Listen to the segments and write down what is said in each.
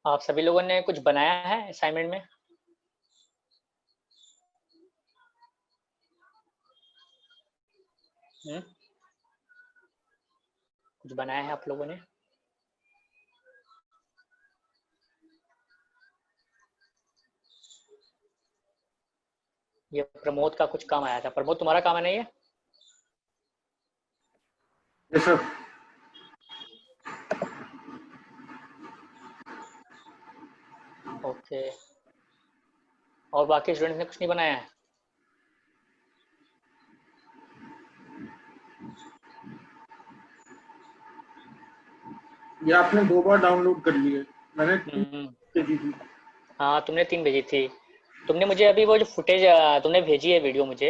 आप सभी लोगों ने कुछ बनाया है असाइनमेंट में? हुँ? कुछ बनाया है आप लोगों ने? ये प्रमोद का कुछ काम आया था। प्रमोद, तुम्हारा काम है ना ये? Yes sir. ओके। और बाकी स्टूडेंट्स ने कुछ नहीं बनाया है? ये आपने 2 बार डाउनलोड कर लिए। मैंने 3 हुँ। भेजी थी। हाँ, तुमने 3 भेजी थी। तुमने मुझे अभी वो जो फुटेज तुमने भेजी है वीडियो मुझे,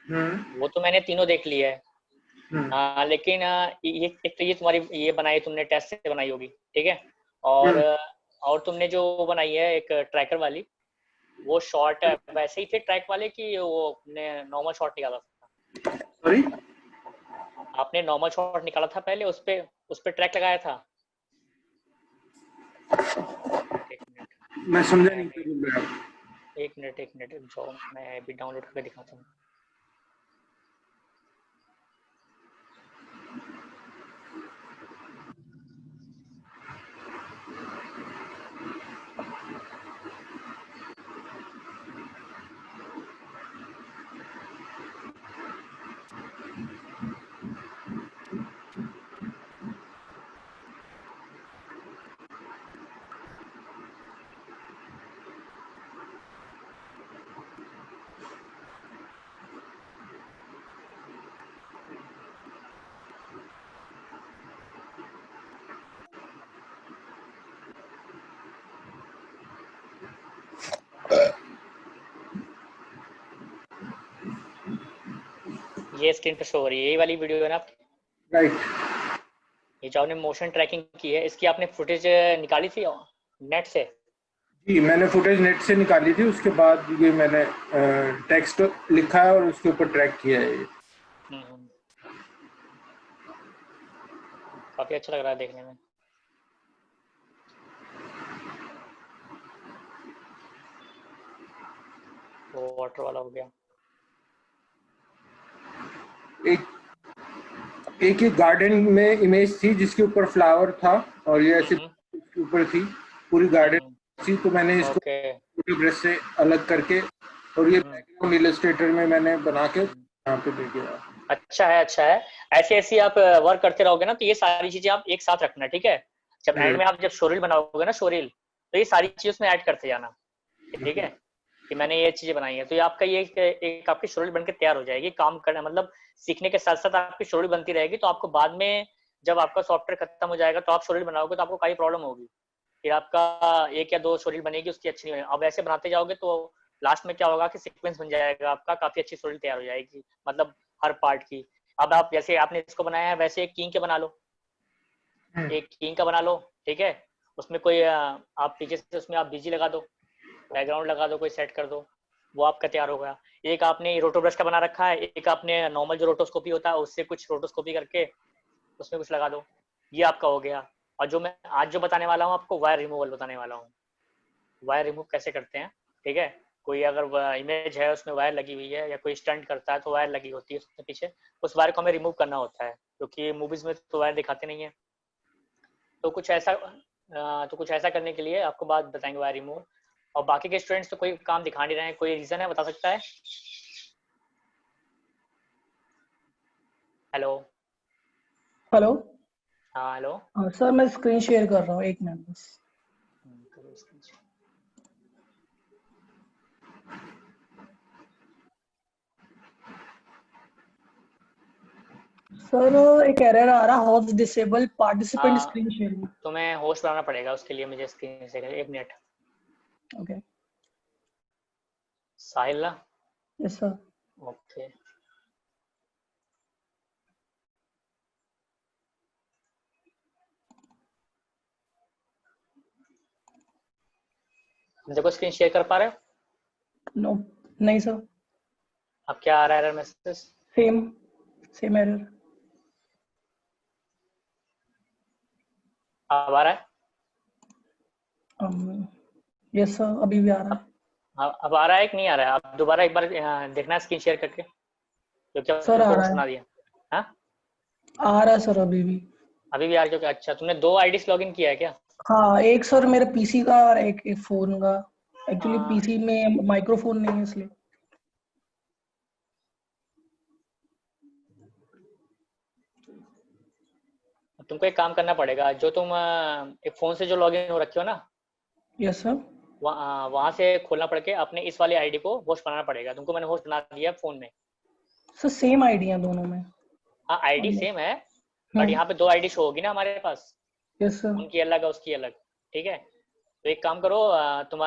हम्म। वो तो मैंने तीनों देख ली है। हम्म। लेकिन ये एक तो ये तुम्हारी ये बनाई तुमने टेस्ट से बनाई होगी, ठीक है? और हम्म। और तुमने जो वो बनाई है एक ट्रैकर वाली, वो शॉर्ट वैसे ही थे ट्रैक वाले कि वो ने नॉर्मल शॉट निकाला था? सॉरी, आपने नॉर्मल शॉट निकाला था पहले, उस पे ट्रैक लगाया था? एक मिनट। मैं समझा मैं नहीं मैं क्या बोल रहे आप। एक मिनट रुक जाओ, मैं अभी डाउनलोड करके दिखाता हूँ। ये स्क्रीन पे शो हो रही है, यही वाली वीडियो है ना आपकी? राइट। ये जो आपने मोशन ट्रैकिंग की है, इसकी आपने फुटेज निकाली थी नेट से? जी, मैंने फुटेज नेट से निकाली थी। उसके बाद ये मैंने टेक्स्ट लिखा है और उसके ऊपर ट्रैक किया है ये। हम्म। काफी अच्छा लग रहा है देखने में। वो वाटर वाला हो गया। एक एक एक गार्डन में इमेज थी जिसके ऊपर फ्लावर था और ये ऐसे हम्म। उसके ऊपर थी पूरी गार्डन हम्म। थी। तो मैंने इसको ओके। छोटे ब्रश से अलग करके और ये हम्म। बैकग्राउंड इलस्ट्रेटर में मैंने बना के हम्म। यहाँ पे दे दिया। अच्छा है, अच्छा है। ऐसे ऐसे आप वर्क करते रहोगे ना, तो ये सारी चीजें आप एक साथ रखना, ठीक है? जब एंड में आप जब शोरील बनाओगे ना, शोरील, तो ये सारी चीजें उसमें ऐड करते जाना, ठीक है? कि मैंने ये चीजें बनाई है, तो ये आपका ये एक आपकी शोरील बन के तैयार हो जाएगी। काम करना मतलब सीखने के साथ साथ आपकी शोरील बनती रहेगी, तो आपको बाद में जब आपका सॉफ्टवेयर खत्म हो जाएगा तो आप शोरील बनाओगे तो आपको कोई प्रॉब्लम होगी। फिर आपका एक या दो शोरील बनेगी, उसकी अच्छी नहीं बनेगी। अब ऐसे बनाते जाओगे तो लास्ट में क्या होगा कि सीक्वेंस बन जाएगा आपका, काफी अच्छी शोरील तैयार हो जाएगी, मतलब हर पार्ट की। अब आप जैसे आपने इसको बनाया है वैसे एक किंग के बना लो, एक किंग का बना लो, ठीक है? उसमें कोई आप पीछे से उसमें आप बीजी लगा दो, बैकग्राउंड लगा दो, कोई सेट कर दो, वो आपका तैयार हो गया। एक आपने रोटो ब्रश का बना रखा है, एक आपने नॉर्मल जो रोटोस्कोपी होता है उससे कुछ रोटोस्कोपी करके उसमें कुछ लगा दो, ये आपका हो गया। और जो मैं आज जो बताने वाला हूँ आपको, वायर रिमूवल बताने वाला हूँ। वायर रिमूव कैसे करते हैं, ठीक है? कोई अगर इमेज है उसमें वायर लगी हुई है या कोई स्टंट करता है तो वायर लगी होती है उसके पीछे, उस वायर को हमें रिमूव करना होता है, क्योंकि मूवीज में तो वायर दिखाते नहीं है। तो कुछ ऐसा करने के लिए आपको बात बताएंगे वायर रिमूव। और बाकी के स्टूडेंट्स तो कोई काम दिखा नहीं रहे हैं, कोई रीजन है, बता सकता है? हेलो। हेलो। हाँ, हेलो। सर मैं स्क्रीन शेयर कर रहा हूँ, एक मिनट बस। करो screen share। सर एक एरर आ रहा, होस्ट डिसेबल पार्टिसिपेंट हाँ, स्क्रीन शेयरिंग। तो मैं होस्ट बनाना पड़ेगा उसके लिए, मुझे स्क्रीन से एक मिनट। ओके। साहिल ना? Yes sir. ओके। देखो स्क्रीन शेयर कर पा रहे हो? नो, नहीं सर। अब क्या आ रहा है error message? Same same error. अब आ रहा है? यस सर, अभी भी आ रहा है। अब आ रहा है कि नहीं आ रहा है? आप दोबारा एक बार देखना स्क्रीन शेयर करके, क्योंकि अब सर आ तुमको रहा होस्ट है, बना दिया। हाँ, आ रहा है सर अभी भी। अभी भी आ रहा है? अच्छा, तुमने 2 आईडीज लॉगिन किया है क्या? हाँ, एक सर मेरे पीसी का और एक फोन का। एक्चुअली हाँ, पीसी में माइक्रोफोन नहीं है इसलिए। तुमको एक काम करना पड़ेगा, जो तुम एक फोन से जो लॉगिन हो रखे हो ना, यस सर। वहां से खोलना पड़ के अपने इस वाले आईडी को होस्ट बनाना पड़ेगा तुमको। मैंने होस्ट बना दिया है फोन में। सर सेम आईडी है दोनों में हाँ, आईडी सेम ऑलमोस्ट। है, बट यहाँ पे 2 आईडी शो होगी ना हमारे पास, यस सर। उनकी अलग है, उसकी अलग। ठीक है, तो एक काम करो,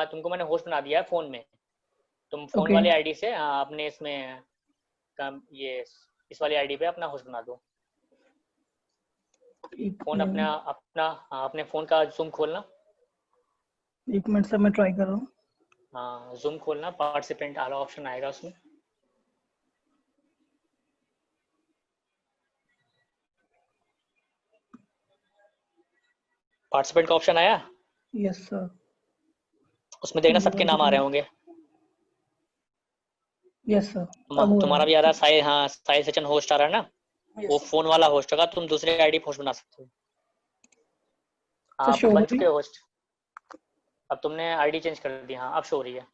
तुमको मैंने होस्ट बना दिया है फोन में। तुम फोन ओके, वाले आईडी से अपने इसमें ये इस वाली आईडी पे अपना होस्ट बना दो। एक फोन अपना मिनट। अपना अपने फोन का जूम खोलना। एक मिनट सर, मैं ट्राई कर रहा हूँ। हाँ, जूम खोलना, पार्टिसिपेंट वाला ऑप्शन आएगा उसमें। पार्टिसिपेंट का ऑप्शन आया, यस सर। उसमें देखना सबके गूगल नाम आ मीट। रहे होंगे। यस सर, अब हो रहा तुम्हारा भी आ है। रहा है, साहिल, हाँ, साहिल सचिन होस्ट आ रहा है ना। वो यस फोन वाला होस्ट होगा, तुम दूसरे आईडी होस्ट बना सकते हो। सर, हाँ, शो हो बन रही चुके है। हो होस्ट। अब तुमने आईडी चेंज कर दी, हाँ अब शो हो रही है।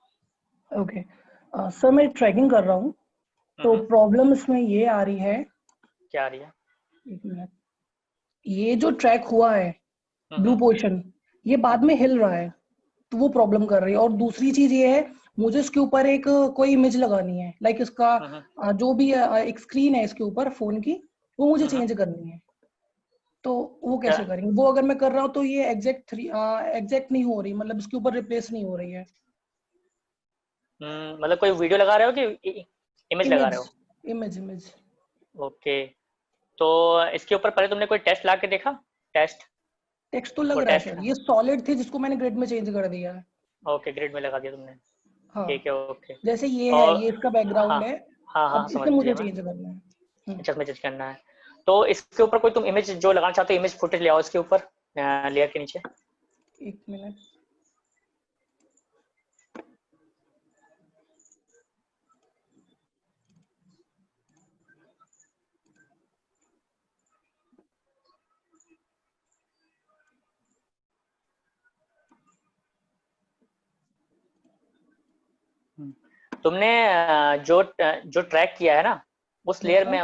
ओके सर, मैं ट्रैकिंग कर रहा हूँ तो हम्म, प्रॉब्लम इसमें ये आ रही है। क्या आ रही है? एक मिनट। ये जो ट्रैक हुआ है ब्लू हम्म, पोर्शन, ये बाद हम्म, में हिल रहा है, तो वो प्रॉब्लम कर रही है। और दूसरी चीज ये है, मुझे इसके ऊपर एक कोई इमेज लगानी है, लाइक इसका हम्म, जो भी एक स्क्रीन है इसके ऊपर फोन की, वो मुझे हम्म, चेंज करनी है। तो वो क्या? कैसे करेंगे? वो अगर मैं कर रहा हूँ तो ये एग्जैक्ट नहीं हो रही, मतलब इसके ऊपर रिप्लेस नहीं हो रही है। मतलब कोई वीडियो लगा रहे हो कि इमेज लगा रहे इमेज, हो? Image, image. ओके, तो इसके ऊपर पहले तुमने कोई टेस्ट ला के देखा? टेस्ट, टेक्स्ट तो लग वो रहा है टेस्ट, सर, ये सॉलिड थे जिसको मैंने ग्रिड में चेंज कर दिया है। ओके, ग्रिड में लगा दिया तुमने। हाँ, ठीक है, ओके। जैसे ये है, और ये इसका हाँ, बैकग्राउंड है। हाँ, हाँ, अब समझ इसे मुझे गया मैं। चेंज करना है। अच्छा, इसमें चेंज करना है, तो इसके ऊपर कोई तुम इमेज जो लगाना चाहते हो, इमेज फुटेज ले आओ इसके ऊपर, लेयर के नीचे। एक मिनट। तुमने जो ट्रैक किया है ना, उस यस लेयर सर। में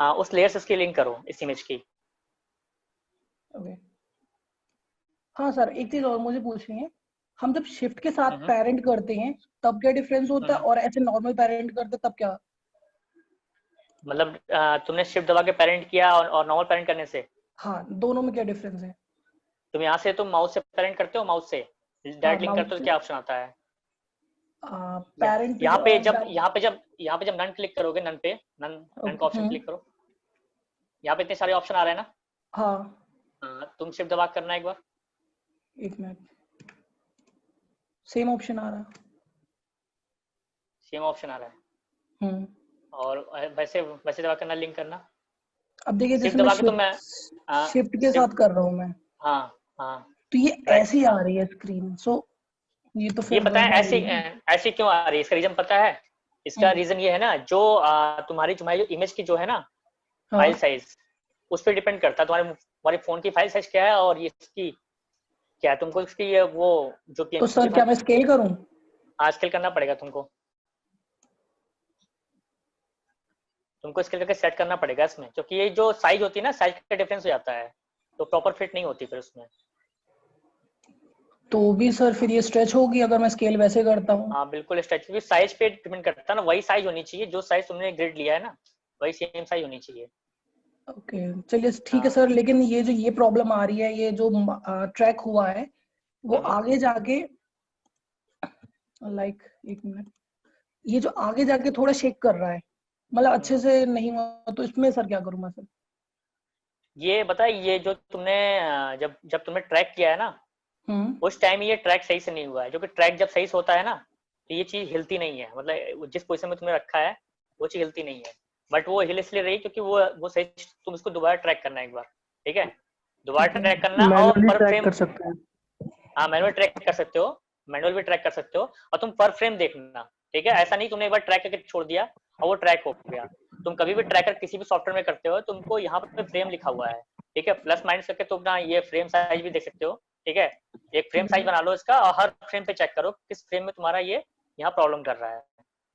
उस लेयर से उसकी लिंक करो इस इमेज की। ओके। हाँ सर, एक चीज और मुझे पूछनी है। हम जब शिफ्ट के साथ हम्म, पेरेंट करते हैं तब क्या डिफरेंस होता है, हम्म, और ऐसे नॉर्मल पेरेंट करते तब क्या? मतलब तुमने शिफ्ट दबा के पेरेंट किया और नॉर्मल पेरेंट करने से, हाँ, दोनों में क्या डिफरेंस है? तुम यहाँ से तुम माउस से पेरेंट करते हो, माउस से हाँ, डायरेक्ट लिंक करते माउस हो तो से। क्या ऑप्शन आता है? पेरेंट यहाँ पे जब नन क्लिक करोगे, नन पे, नन नन का ओके। ऑप्शन क्लिक करो, यहाँ पे इतने सारे ऑप्शन आ रहे हैं ना। हाँ, तुम शिफ्ट दबा के करना एक बार। एक मिनट। सेम ऑप्शन आ रहा सेम ऑप्शन आ रहा है, है। और वैसे वैसे दबा करना, लिंक करना। अब देखिए, शिफ्ट जैसे मैं दबा के तो मैं शिफ्ट के साथ शिफ्ट, कर रहा हूँ मैं, हाँ, हाँ, तो ये राइट, ऐसी आ हाँ। रही है स्क्रीन। सो ये तो ये फिर पता है गड़बड़ ऐसी हुई ना। ऐसी क्यों आ रही है? इसका रीजन पता है? इसका हम्म, रीजन ये है ना, जो तुम्हारी जो इमेज की जो है ना फाइल हाँ। साइज, उस पर डिपेंड करता है तुम्हारे फोन की फाइल साइज क्या है, और ये इसकी क्या है। तुमको इसकी वो जो तो पीएनजी सर क्या फाइल मैं स्केल करूँ? आजकल करना पड़ेगा तुमको। तुमको इसके करके सेट करना पड़ेगा इसमें, क्योंकि ये जो साइज होती है ना, साइज का डिफरेंस हो जाता है, तो प्रॉपर फिट नहीं होती फिर उसमें। तो भी सर फिर ये स्ट्रेच होगी अगर मैं स्केल वैसे करता हूँ? हाँ, बिल्कुल स्ट्रेच, क्योंकि साइज पे डिपेंड करता है ना। वही साइज होनी चाहिए, जो साइज तुमने ग्रिड लिया है ना, वही सेम साइज होनी चाहिए। ओके, चलिए ठीक है हाँ, सर। लेकिन ये प्रॉब्लम आ रही है, ये जो ट्रैक हुआ है वो हम्म, आगे जाके, लाइक, एक मिनट, ये जो आगे जाके थोड़ा शेक कर रहा है, मतलब अच्छे हम्म। से नहीं हुआ, तो इसमें सर क्या करूँ मैं सर? ये बताए, ये जो तुमने जब जब तुमने ट्रैक किया है ना, हम्म। उस टाइम ये ट्रैक सही से नहीं हुआ है, क्योंकि ट्रैक जब सही से होता है ना, तो ये चीज हिलती नहीं है, मतलब जिस पोजीशन में तुमने रखा है वो चीज हिलती नहीं है। बट वो हिल इसलिए रही क्योंकि वो सही, तुम इसको दोबारा ट्रैक करना एक बार। ठीक है, दोबारा ठीक है, ट्रैक करना, और मैनुअली पर ट्रैक फ्रेम, कर सकते हैं। हाँ मैनुअल ट्रैक कर सकते हो, मैनुअल भी ट्रैक कर सकते हो, और तुम पर फ्रेम देखना, ठीक है। ऐसा नहीं तुमने एक बार ट्रैक करके छोड़ दिया और वो ट्रैक हो गया। तुम कभी भी ट्रैकर किसी भी सॉफ्टवेयर में करते हो, तुमको यहाँ पे फ्रेम लिखा हुआ है, ठीक है, प्लस माइनस करके तुम ना ये फ्रेम साइज भी देख सकते हो, ठीक है। एक फ्रेम ठीक है साइज बना लो इसका, और हर फ्रेम पे चेक करो किस फ्रेम में तुम्हारा ये यहाँ प्रॉब्लम कर रहा है,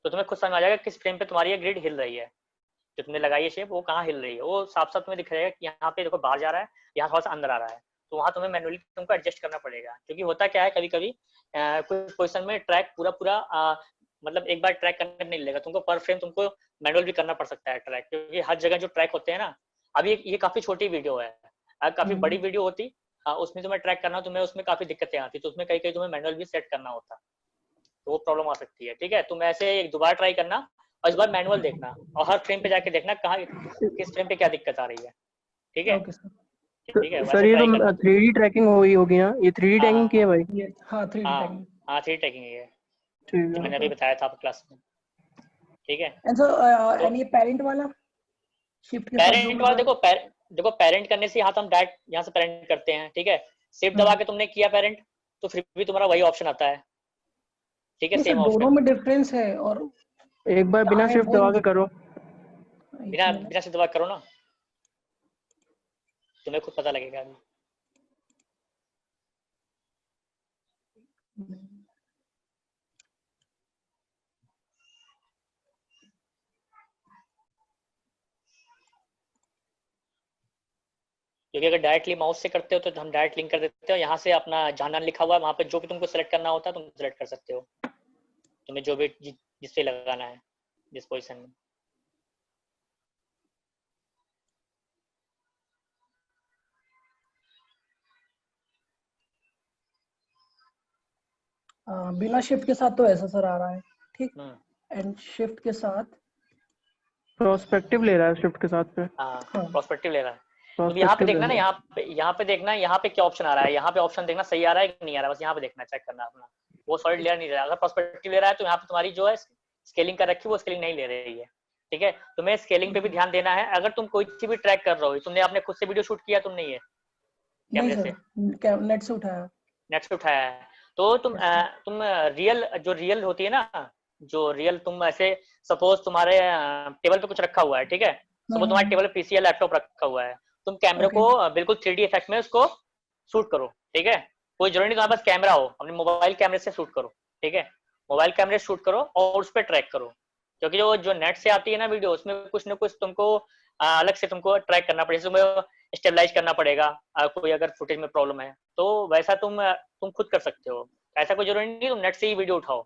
तो तुम्हें खुद समझ आ जाएगा किस फ्रेम पे तुम्हारी ये ग्रिड हिल रही है, जो तुमने लगाई है शेप वो कहाँ हिल रही है, वो साफ साफ तुम्हें दिख रहेगा कि यहाँ पे देखो बाहर जा रहा है, यहाँ थोड़ा सा अंदर आ रहा है, तो वहाँ तुम्हें मैनुअली तुमको एडजस्ट करना पड़ेगा। क्योंकि होता क्या है कभी कभी कुछ पोजिशन में ट्रैक पूरा पूरा मतलब एक बार ट्रैक करने नहीं लगेगा तुमको, पर फ्रेम तुमको मैनुअल भी करना पड़ सकता है ट्रैक, क्योंकि हर जगह जो ट्रैक होते हैं ना, अभी ये काफी छोटी वीडियो है, अगर काफी बड़ी वीडियो होती उसमें तुम्हें ट्रैक करना, तुम्हें उसमें काफी दिक्कतें आती, तो उसमें कहीं कहीं तुम्हें मैनुअल भी सेट करना होता, तो वो प्रॉब्लम आ सकती है, ठीक है। तुम ऐसे एक दोबारा ट्राई करना और इस बार मैनुअल देखना, और हर फ्रेम पे जाके देखना कहाँ किस फ्रेम पे क्या दिक्कत आ रही है, ठीक है। Okay sir. ठीक है, सर वैसे ये ट्राई तो करना। 3D ट्रैकिंग होगी यहाँ, ये 3D हाँ टैगिंग की है भाई? ये हाँ 3D हाँ टैगिंग। हाँ, 3D टैगिंग है ये, ठीक जो है। मैंने अभी बताया था आपको क्लास में, ठीक है। एंड सर तो एंड ये पेरेंट वाला शिफ्ट के साथ जो पेरेंट वाला मतलब देखो पेरेंट करने से यहाँ तो हम डायरेक्ट यहाँ से पेरेंट करते हैं, ठीक है। शिफ्ट दबा के तुमने किया पेरेंट, तो फिर भी तुम्हारा वही ऑप्शन आता है, ठीक है, नहीं सर सेम दोनों ऑप्शन। में डिफरेंस है, और एक बार बिना कहाँ है शिफ्ट वो दबा नहीं। के करो। एक बिना मिनट। बिना से दबा करो ना, तुम्हें खुद पता लगेगा अभी। क्योंकि अगर डायरेक्टली माउस से करते हो तो हम डायरेक्ट लिंक कर देते हो, यहाँ से अपना जहाँ लिखा हुआ है वहाँ पे जो भी तुमको सेलेक्ट करना होता है तुम सेलेक्ट कर सकते हो, तुम्हें जो भी जिस पे लगाना है, जिस पोजीशन में। बिना शिफ्ट के साथ तो ऐसा सर आ रहा है, ठीक। हम्म। एंड शिफ्ट के साथ प्रोस्पेक्टिव ले रहा है शिफ्ट के साथ पे। हाँ हाँ प्रोस्पेक्टिव ले रहा है। तुम यहाँ पे प्रोस्पेक्टिव ले देखना ना, रहा है। यहाँ पे देखना, यहाँ पे क्या ऑप्शन आ रहा है, यहाँ पे ऑप्शन देखना सही आ रहा है कि नहीं आ रहा है, बस यहाँ पे देखना, चेक करना अपना, वो सॉलिड लेयर नहीं ले रहा। अगर प्रोस्पेक्टिव ले रहा है तो यहाँ पे तुम्हारी जो है स्केलिंग कर रखी है वो स्केलिंग नहीं ले रही है, ठीक है। तुम्हें स्केलिंग पे भी ध्यान देना है। अगर तुम कोई चीज भी ट्रैक कर रहे हो, तुमने अपने खुद से वीडियो शूट किया तुमने ये नहीं कैमरे से, सर नेट से उठाया। नेट से उठाया है, तो Yes, sir. तुम रियल जो रियल होती है ना, जो रियल तुम ऐसे सपोज तुम्हारे टेबल पे कुछ रखा हुआ है, ठीक है, सपोज तुम्हारे टेबल पे पीसी या लैपटॉप रखा हुआ है, तुम कैमरे ओके को बिल्कुल 3D इफेक्ट में उसको शूट करो, ठीक है। कोई जरूरी नहीं तुम्हारे पास कैमरा हो, अपने मोबाइल कैमरे से शूट करो, ठीक है, मोबाइल कैमरे से शूट करो और उस पर ट्रैक करो, क्योंकि जो जो नेट से आती है ना वीडियो, उसमें कुछ ना कुछ तुमको अलग से तुमको ट्रैक करना पड़ेगा, तुम्हें स्टेबलाइज करना पड़ेगा, कोई अगर फुटेज में प्रॉब्लम है तो वैसा तुम खुद कर सकते हो, ऐसा कोई जरूरी नहीं तुम नेट से ही वीडियो उठाओ,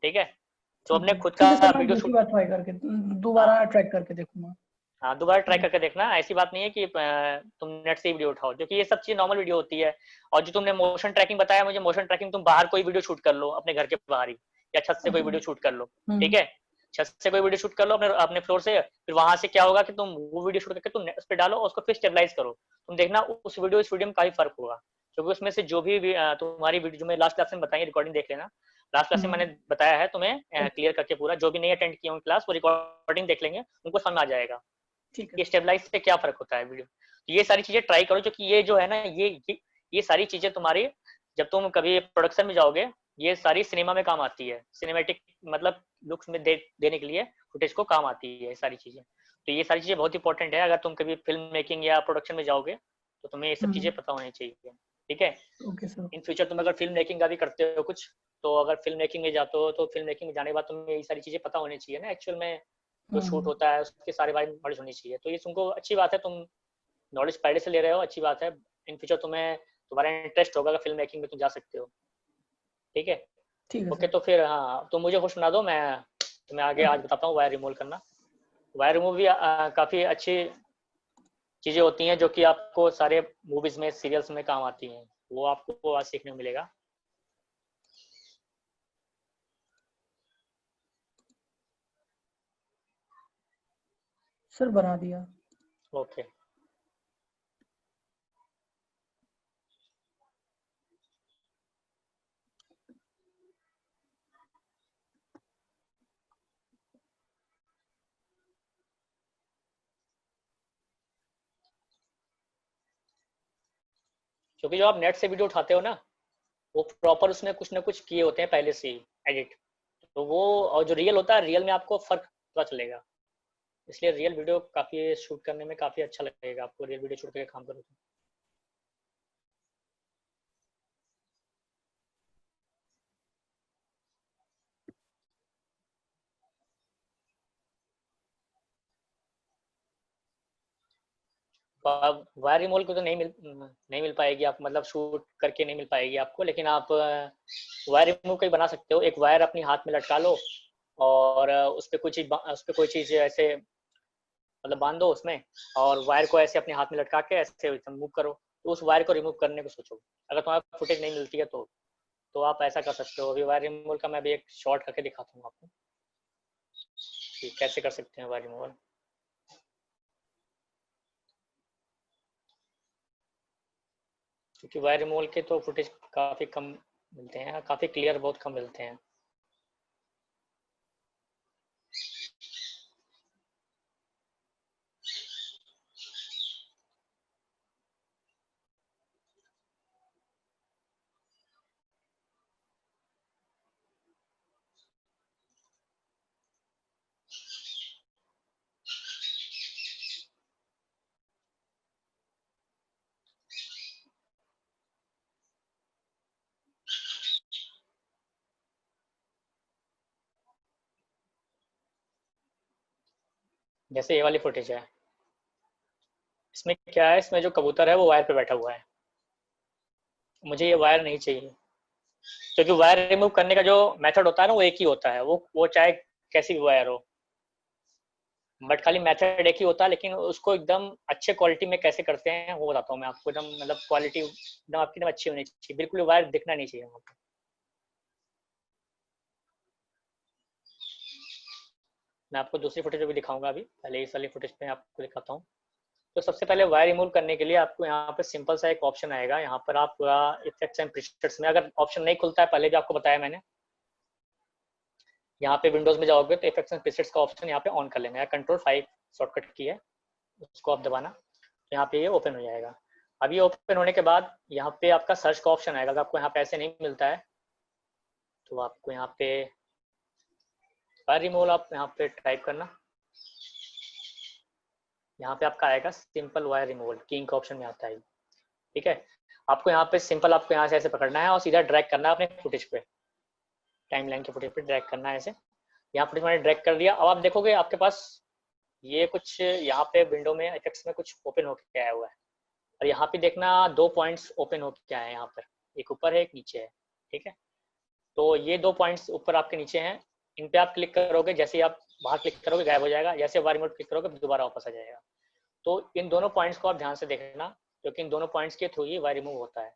ठीक है। तो ठीक अपने है खुद ठीक का है सर, मैं वीडियो दूसरी शूट, बार ट्राई करके दोबारा हाँ ट्रैक करके देखूंगा। हाँ दोबारा ट्राई ठीक है करके देखना, ऐसी बात नहीं है कि तुम नेट से ही वीडियो उठाओ, क्योंकि ये सब चीज नॉर्मल वीडियो होती है। और जो तुमने मोशन ट्रैकिंग बताया मुझे, मोशन ट्रैकिंग तुम बाहर कोई वीडियो शूट कर लो अपने घर के बाहर ही, या छत से कोई अच्छा। वीडियो शूट कर लो, ठीक हम्म है, छत से कोई वीडियो शूट कर लो अपने अपने फ्लोर से, फिर वहां से क्या होगा कि तुम वो वीडियो शूट करके तुम उस पर डालो और उसको फिर स्टेबलाइज करो, तुम देखना उस वीडियो इस वीडियो में काफी फर्क होगा, क्योंकि उसमें से जो भी तुम्हारी वीडियो जो मैं लास्ट क्लास में बताई रिकॉर्डिंग देख लेना, लास्ट क्लास में मैंने बताया है तुम्हें क्लियर करके पूरा, जो भी नहीं अटेंड किया हूँ क्लास वो रिकॉर्डिंग देख लेंगे, उनको समझ आ जाएगा ठीक है कि स्टेबलाइज से क्या फर्क होता है वीडियो। तो ये सारी चीजें ट्राई करो, क्योंकि ये जो है ना ये सारी चीजें तुम्हारी जब तुम कभी प्रोडक्शन में जाओगे, ये सारी सिनेमा में काम आती है, सिनेमेटिक मतलब लुक्स में देने के लिए फुटेज को काम आती है ये सारी चीजें। तो ये सारी चीजें बहुत इंपॉर्टेंट है, अगर तुम कभी फिल्म मेकिंग या प्रोडक्शन में जाओगे तो तुम्हें ये सब चीजें पता होनी चाहिए, ठीक है। Okay sir. इन फ्यूचर तुम अगर फिल्म मेकिंग का भी करते हो कुछ, तो अगर फिल्म मेकिंग में जाते हो तो फिल्म मेकिंग में जाने के बाद तुम्हें ये सारी चीजें पता होनी चाहिए ना, एक्चुअल में जो शूट होता है उसके सारे बारे में नॉलेज होनी चाहिए। तो ये तुमको अच्छी बात है, तुम नॉलेज पहले से ले रहे हो, अच्छी बात है। इन फ्यूचर तुम्हें तुम्हारा इंटरेस्ट होगा अगर फिल्म मेकिंग में तुम जा सकते हो, ठीक है। ठीक है ओके, सर। तो फिर हाँ तो मुझे कुछ सुना दो, मैं तुम्हें आगे आज बताता हूँ वायर रिमूव करना। वायर रिमूव भी काफ़ी अच्छी चीज़ें होती हैं जो कि आपको सारे मूवीज़ में सीरियल्स में काम आती हैं, वो आपको आज सीखने को मिलेगा। सर बना दिया। ओके, क्योंकि जो आप नेट से वीडियो उठाते हो ना, वो प्रॉपर उसमें कुछ ना कुछ किए होते हैं पहले से ही एडिट, तो वो और जो रियल होता है रियल में आपको फर्क पता चलेगा। इसलिए रियल वीडियो काफी शूट करने में काफी अच्छा लगेगा आपको, रियल वीडियो शूट करके काम करो तो। वायर रिमूवल को तो नहीं मिल पाएगी आप, मतलब शूट करके नहीं मिल पाएगी आपको, लेकिन आप वायर रिमूव कहीं बना सकते हो। एक वायर अपनी हाथ में लटका लो और उस पर कोई चीज़ ऐसे मतलब बांध दो उसमें, और वायर को ऐसे अपने हाथ में लटका के ऐसे मूव करो, तो उस वायर को रिमूव करने को सोचो। अगर तुम्हारा फुटेज नहीं मिलती है तो आप ऐसा कर सकते हो। अभी वायर रिमूवल का मैं भी एक शॉर्ट करके दिखाता हूँ आपको कि कैसे कर सकते हैं वायर रिमूवल। क्योंकि वायर रिमूवल के तो फुटेज काफ़ी कम मिलते हैं, काफ़ी क्लियर बहुत कम मिलते हैं। जैसे ये वाली फुटेज है, इसमें क्या है, इसमें जो कबूतर है वो वायर पे बैठा हुआ है। मुझे ये वायर नहीं चाहिए, क्योंकि वायर रिमूव करने का जो मेथड होता है ना वो एक ही होता है, वो चाहे कैसी भी वायर हो, बट खाली मेथड एक ही होता है। लेकिन उसको एकदम अच्छे क्वालिटी में कैसे करते हैं वो बताता हूँ मैं आपको। एकदम मतलब क्वालिटी एकदम आपकी एकदम अच्छी होनी चाहिए, बिल्कुल वायर दिखना नहीं चाहिए वहाँ पे। मैं आपको दूसरी फुटेज भी दिखाऊंगा, अभी पहले इस वाली फुटेज पे आपको दिखाता हूँ। तो सबसे पहले वायर रिमूव करने के लिए आपको यहाँ पे सिंपल सा एक ऑप्शन आएगा, यहाँ पर आप इफेक्ट्स एंड प्रीसेट्स में, अगर ऑप्शन नहीं खुलता है पहले भी आपको बताया मैंने, यहाँ पे विंडोज में जाओगे तो इफेक्ट्स एंड प्रीसेट्स का ऑप्शन यहाँ पे ऑन कर लेना है। Ctrl+5 शॉर्टकट की है, उसको आप दबाना तो यहाँ पे ये ओपन हो जाएगा। अब ये ओपन होने के बाद यहाँ पे आपका सर्च का ऑप्शन आएगा। अगर आपको यहाँ पे ऐसे नहीं मिलता है तो आपको यहाँ पे वायर रिमूवल आप यहाँ पे टाइप करना, यहाँ पे आपका आएगा सिंपल वायर रिमूवल, किंग का ऑप्शन में आता है। ठीक है, आपको यहाँ पे सिंपल आपको यहाँ से ऐसे पकड़ना है और सीधा ड्रैग करना है अपने फुटेज पे, टाइमलाइन के फुटेज पे ड्रैग करना है ऐसे। यहाँ फुटेज मैंने ड्रैग कर दिया। अब आप देखोगे आपके पास ये कुछ यहाँ पे विंडो में इफेक्ट्स में कुछ ओपन होके आया हुआ है, और यहाँ पे देखना 2 पॉइंट्स ओपन होके आए हैं यहाँ पर, एक ऊपर है एक नीचे है। ठीक है, तो ये 2 पॉइंट्स ऊपर आपके नीचे हैं, इन पे आप क्लिक करोगे, जैसे ही आप वहाँ क्लिक करोगे गायब हो जाएगा, जैसे वायर रिमूव क्लिक करोगे दोबारा वापस आ जाएगा। तो इन दोनों पॉइंट्स को आप ध्यान से देखना, क्योंकि इन दोनों पॉइंट्स के थ्रू ही वायर रिमूव होता है।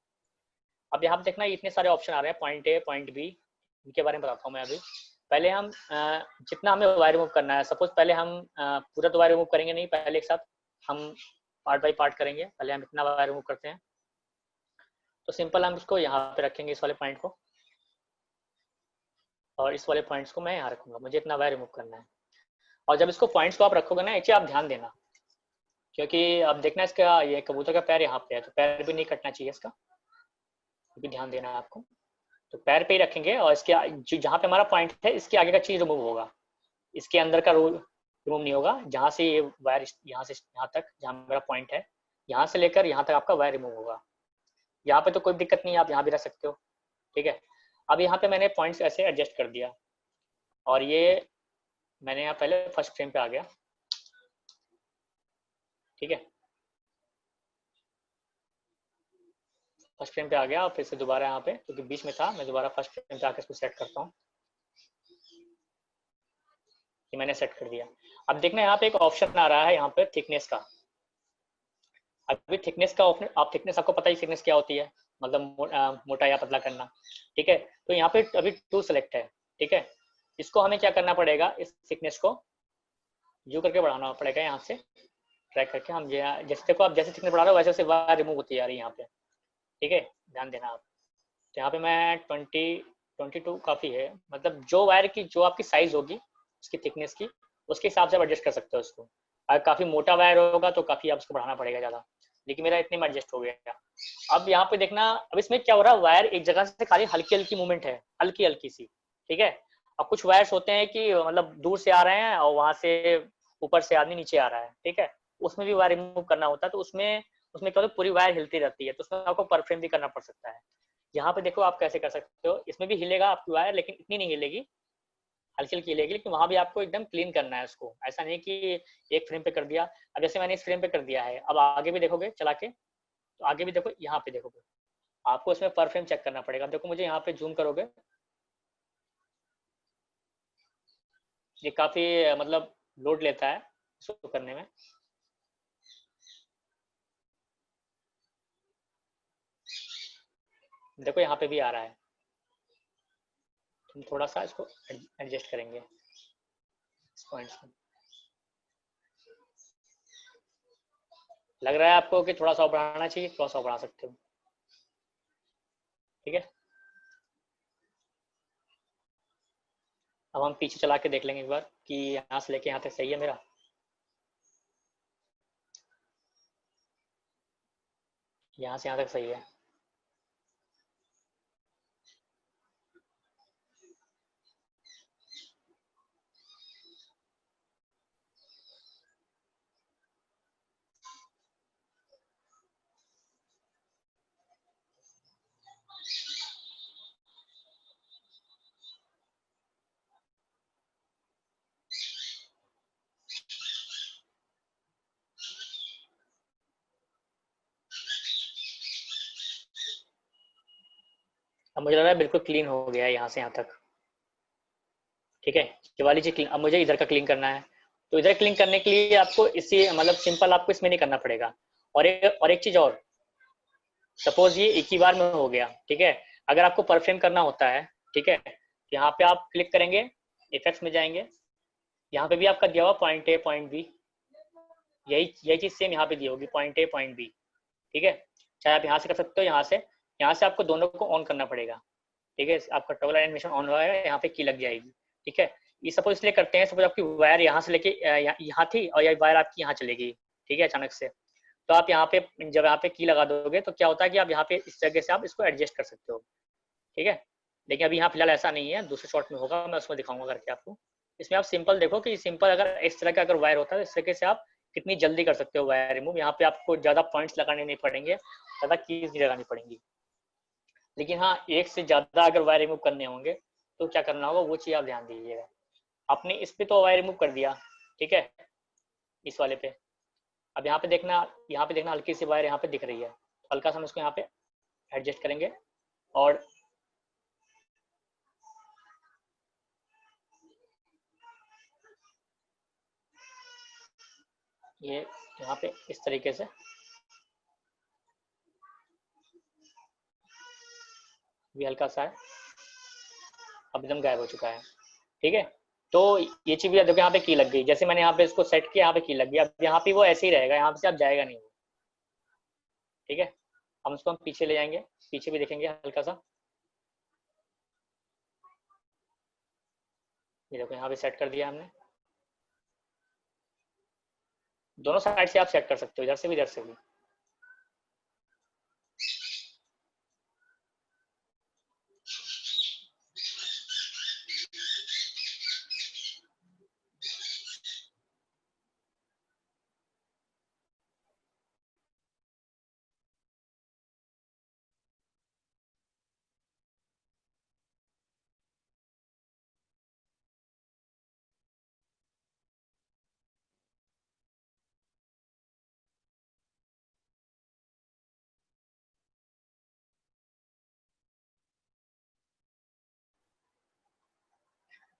अब यहाँ पे देखना इतने सारे ऑप्शन आ रहे हैं, पॉइंट ए पॉइंट बी, इनके बारे में बताता हूँ मैं अभी। पहले हम जितना हमें वायर रिमूव करना है, सपोज पहले हम पूरा तो वायर रिमूव करेंगे नहीं, पहले एक साथ हम पार्ट बाय पार्ट करेंगे। पहले हम इतना वायर रिमूव करते हैं, तो सिंपल हम इसको यहाँ पे रखेंगे, इस वाले पॉइंट को, और इस वाले पॉइंट्स को मैं यहाँ रखूंगा। मुझे इतना वायर रिमूव करना है। और जब इसको पॉइंट्स को आप रखोगे ना, इसे आप ध्यान देना, क्योंकि अब देखना इसका ये कबूतर का पैर यहाँ पे है, तो पैर भी नहीं कटना चाहिए इसका, भी ध्यान देना है आपको। तो पैर पे ही रखेंगे, और इसके जो जहाँ पे हमारा पॉइंट है इसके आगे का चीज रिमूव होगा, इसके अंदर का रिमूव नहीं होगा। जहाँ से ये वायर यहाँ से यहाँ तक जहाँ मेरा पॉइंट है, यहाँ से लेकर यहाँ तक आपका वायर रिमूव होगा। यहाँ पे तो कोई दिक्कत नहीं है, आप यहाँ भी रख सकते हो। ठीक है, अब यहाँ पे मैंने पॉइंट्स ऐसे एडजस्ट कर दिया, और ये मैंने यहाँ पहले फर्स्ट फ्रेम पे आ गया। ठीक है, फर्स्ट फ्रेम पे आ गया, और फिर से दोबारा यहाँ पे, क्योंकि बीच में था, मैं दोबारा फर्स्ट फ्रेम पे आकर इसको सेट करता हूँ। ये मैंने सेट कर दिया। अब देखना यहाँ पे एक ऑप्शन आ रहा है यहाँ पे थिकनेस का। अभी थिकनेस का ऑप्शन, आप थिकनेस आपको पता ही थिकनेस क्या होती है, मतलब मोटा या पतला करना। ठीक है, तो यहाँ पे अभी 2 सेलेक्ट है। ठीक है, इसको हमें क्या करना पड़ेगा, इस थिकनेस को यू करके बढ़ाना पड़ेगा, यहाँ से ट्रैक करके। हम जैसे देखो आप जैसे थिकनेस बढ़ा रहे हो वैसे वैसे वायर रिमूव होती जा रही है यहाँ पे। ठीक है, ध्यान देना आप। तो यहाँ पे मैं 22 काफ़ी है, मतलब जो वायर की जो आपकी साइज होगी उसकी थिकनेस की, उसके हिसाब से आप एडजस्ट कर सकते हो उसको। अगर काफ़ी मोटा वायर होगा तो काफ़ी आप उसको बढ़ाना पड़ेगा ज़्यादा। लेकिन मेरा इतने में एडजस्ट हो गया। अब यहाँ पे देखना, अब इसमें क्या हो रहा है, वायर एक जगह से खाली हल्की हल्की मूवमेंट है, हल्की हल्की सी, ठीक है। और कुछ वायर्स होते हैं कि मतलब दूर से आ रहे हैं और वहां से ऊपर से आदमी नीचे आ रहा है, ठीक है, उसमें भी वायर रिमूव करना होता है। तो उसमें उसमें क्या होता है, पूरी वायर हिलती रहती है, तो उसमें आपको परफ्रेम भी करना पड़ सकता है। यहाँ पे देखो आप कैसे कर सकते हो, इसमें भी हिलेगा आपकी वायर, लेकिन इतनी नहीं हिलेगी, हल्की हल्की हिलेगी, लेकिन वहां भी आपको एकदम क्लीन करना है उसको। ऐसा नहीं कि एक फ्रेम पे कर दिया। अब जैसे मैंने इस फ्रेम पे कर दिया है, अब आगे भी देखोगे चला के, तो आगे भी देखो, यहाँ पे देखोगे, आपको इसमें पर फ्रेम चेक करना पड़ेगा। देखो मुझे यहाँ पे जूम करोगे, ये काफी मतलब लोड लेता है इसको करने में। देखो यहाँ पे भी आ रहा है, हम थोड़ा सा इसको एडजस्ट करेंगे इस पॉइंट्स को। लग रहा है आपको कि थोड़ा सा बढ़ाना चाहिए, थोड़ा सा बढ़ा सकते हो, ठीक है। अब हम पीछे चला के देख लेंगे एक बार कि यहाँ से लेके यहाँ तक सही है मेरा। यहाँ से यहाँ तक सही है। अब मुझे लग रहा है बिल्कुल क्लीन हो गया है यहाँ से यहाँ तक, ठीक है। ये वाली चीज क्लीन। अब मुझे इधर का क्लीन करना है, तो इधर क्लीन करने के लिए आपको इसी मतलब सिंपल आपको इसमें नहीं करना पड़ेगा। और एक चीज और, सपोज ये एक ही बार में हो गया, ठीक है। अगर आपको परफ्रेम करना होता है, ठीक है, तो यहाँ पे आप क्लिक करेंगे, इफेक्ट्स में जाएंगे, यहाँ पे भी आपका दिया हुआ पॉइंट ए पॉइंट बी, यही चीज सेम यहाँ पे दी होगी, पॉइंट ए पॉइंट बी, ठीक है। चाहे आप यहाँ से कर सकते हो, यहाँ से आपको दोनों को ऑन करना पड़ेगा, ठीक है। आपका टॉगल एनिमेशन ऑन होगा, यहाँ पे की लग जाएगी, ठीक है। ये सपोज इसलिए करते हैं, सपोज आपकी वायर यहाँ से लेके यहाँ थी और ये वायर आपकी यहाँ चलेगी, ठीक है, अचानक से। तो आप यहाँ पे जब यहाँ पे की लगा दोगे तो क्या होता है कि आप यहाँ पे इस जगह से आप इसको एडजस्ट कर सकते हो, ठीक है। लेकिन अभी यहाँ फिलहाल ऐसा नहीं है, दूसरे शॉट में होगा, मैं उसमें दिखाऊंगा करके आपको। इसमें आप सिंपल देखो कि सिंपल अगर इस तरह का अगर वायर होता है, इस तरीके से आप कितनी जल्दी कर सकते हो वायर रिमूव। यहाँ पे आपको ज्यादा पॉइंट्स लगाने नहीं पड़ेंगे, ज्यादा कीज नहीं लगानी पड़ेंगी। लेकिन हाँ, एक से ज्यादा अगर वायर रिमूव करने होंगे तो क्या करना होगा, वो चीज आप ध्यान दीजिएगा। आपने इस पे तो वायर रिमूव कर दिया, ठीक है, इस वाले पे। अब यहाँ पे देखना हल्की सी वायर यहाँ पे दिख रही है, हल्का सा हम इसको यहाँ पे एडजस्ट करेंगे और ये यहाँ पे इस तरीके से भी हल्का सा है, अब एकदम गायब हो चुका है, ठीक है। तो ये चीज भी देखो, यहाँ पे की लग गई, जैसे मैंने यहाँ पे इसको सेट किया, यहाँ पे की लग गई। अब यहाँ पे वो ऐसे ही रहेगा, यहाँ से आप जाएगा नहीं, ठीक है। हम उसको हम पीछे ले जाएंगे, पीछे भी देखेंगे हल्का सा। ये देखो यहाँ पे सेट कर दिया हमने, दोनों साइड से आप सेट कर सकते हो, इधर से भी इधर से भी।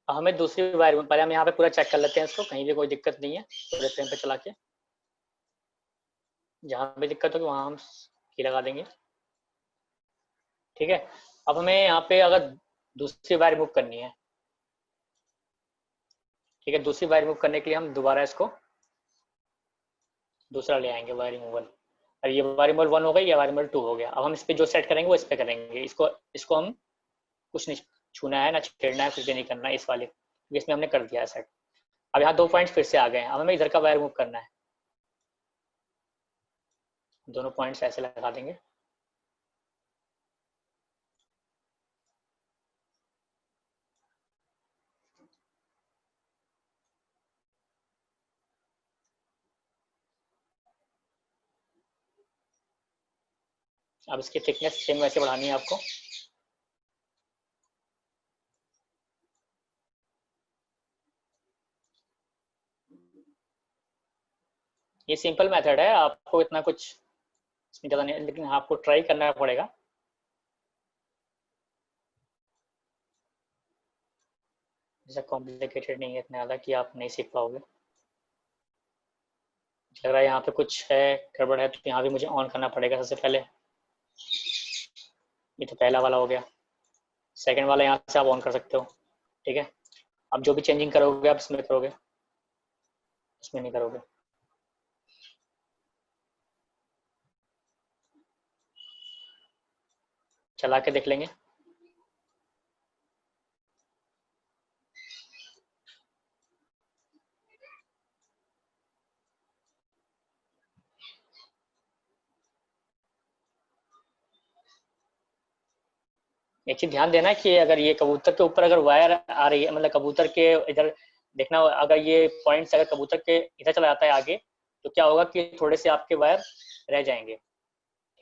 हमें दूसरी वायर में पहले हम यहाँ पे पूरा चेक कर लेते हैं इसको, कहीं भी कोई दिक्कत नहीं है। पूरे फ्रेम पे चला के जहाँ भी दिक्कत होगी वहाँ हम की लगा देंगे, ठीक है। अब हमें यहाँ पे अगर दूसरी वायर रिमूव करनी है, ठीक है, दूसरी वायर रिमूव करने के लिए हम दोबारा इसको दूसरा ले आएंगे वायर रिमूवल। और ये वायर रिमूवल 1 हो गई, ये वायर रिमूवल 2 हो गया। अब हम इस पे जो सेट करेंगे वो इस पे करेंगे, इसको हम कुछ नहीं छूना है ना छेड़ना है, कुछ भी नहीं करना है इस वाले, इसमें हमने कर दिया है सेट। अब यहाँ 2 पॉइंट्स फिर से आ गए हैं, अब हमें इधर का वायर रिमूव करना है। दोनों पॉइंट्स ऐसे लगा देंगे। अब इसकी थिकनेस सेम वैसे बढ़ानी है आपको। ये सिंपल मेथड है, आपको इतना कुछ इसमें ज़्यादा नहीं, लेकिन आपको ट्राई करना पड़ेगा। ऐसा कॉम्प्लिकेटेड नहीं है इतना ज़्यादा कि आप नहीं सीख पाओगे। लग रहा है यहाँ पे कुछ है, गड़बड़ है, तो यहाँ भी मुझे ऑन करना पड़ेगा सबसे पहले। ये तो पहला वाला हो गया। सेकंड वाला यहाँ से आप ऑन कर सकते हो, ठीक है। अब जो भी चेंजिंग करोगे आप इसमें करोगे, इसमें नहीं करोगे। चला के देख लेंगे। एक चीज ध्यान देना कि अगर ये कबूतर के ऊपर अगर वायर आ रही है, मतलब कबूतर के इधर देखना, अगर ये पॉइंट्स अगर कबूतर के इधर चला जाता है आगे, तो क्या होगा कि थोड़े से आपके वायर रह जाएंगे,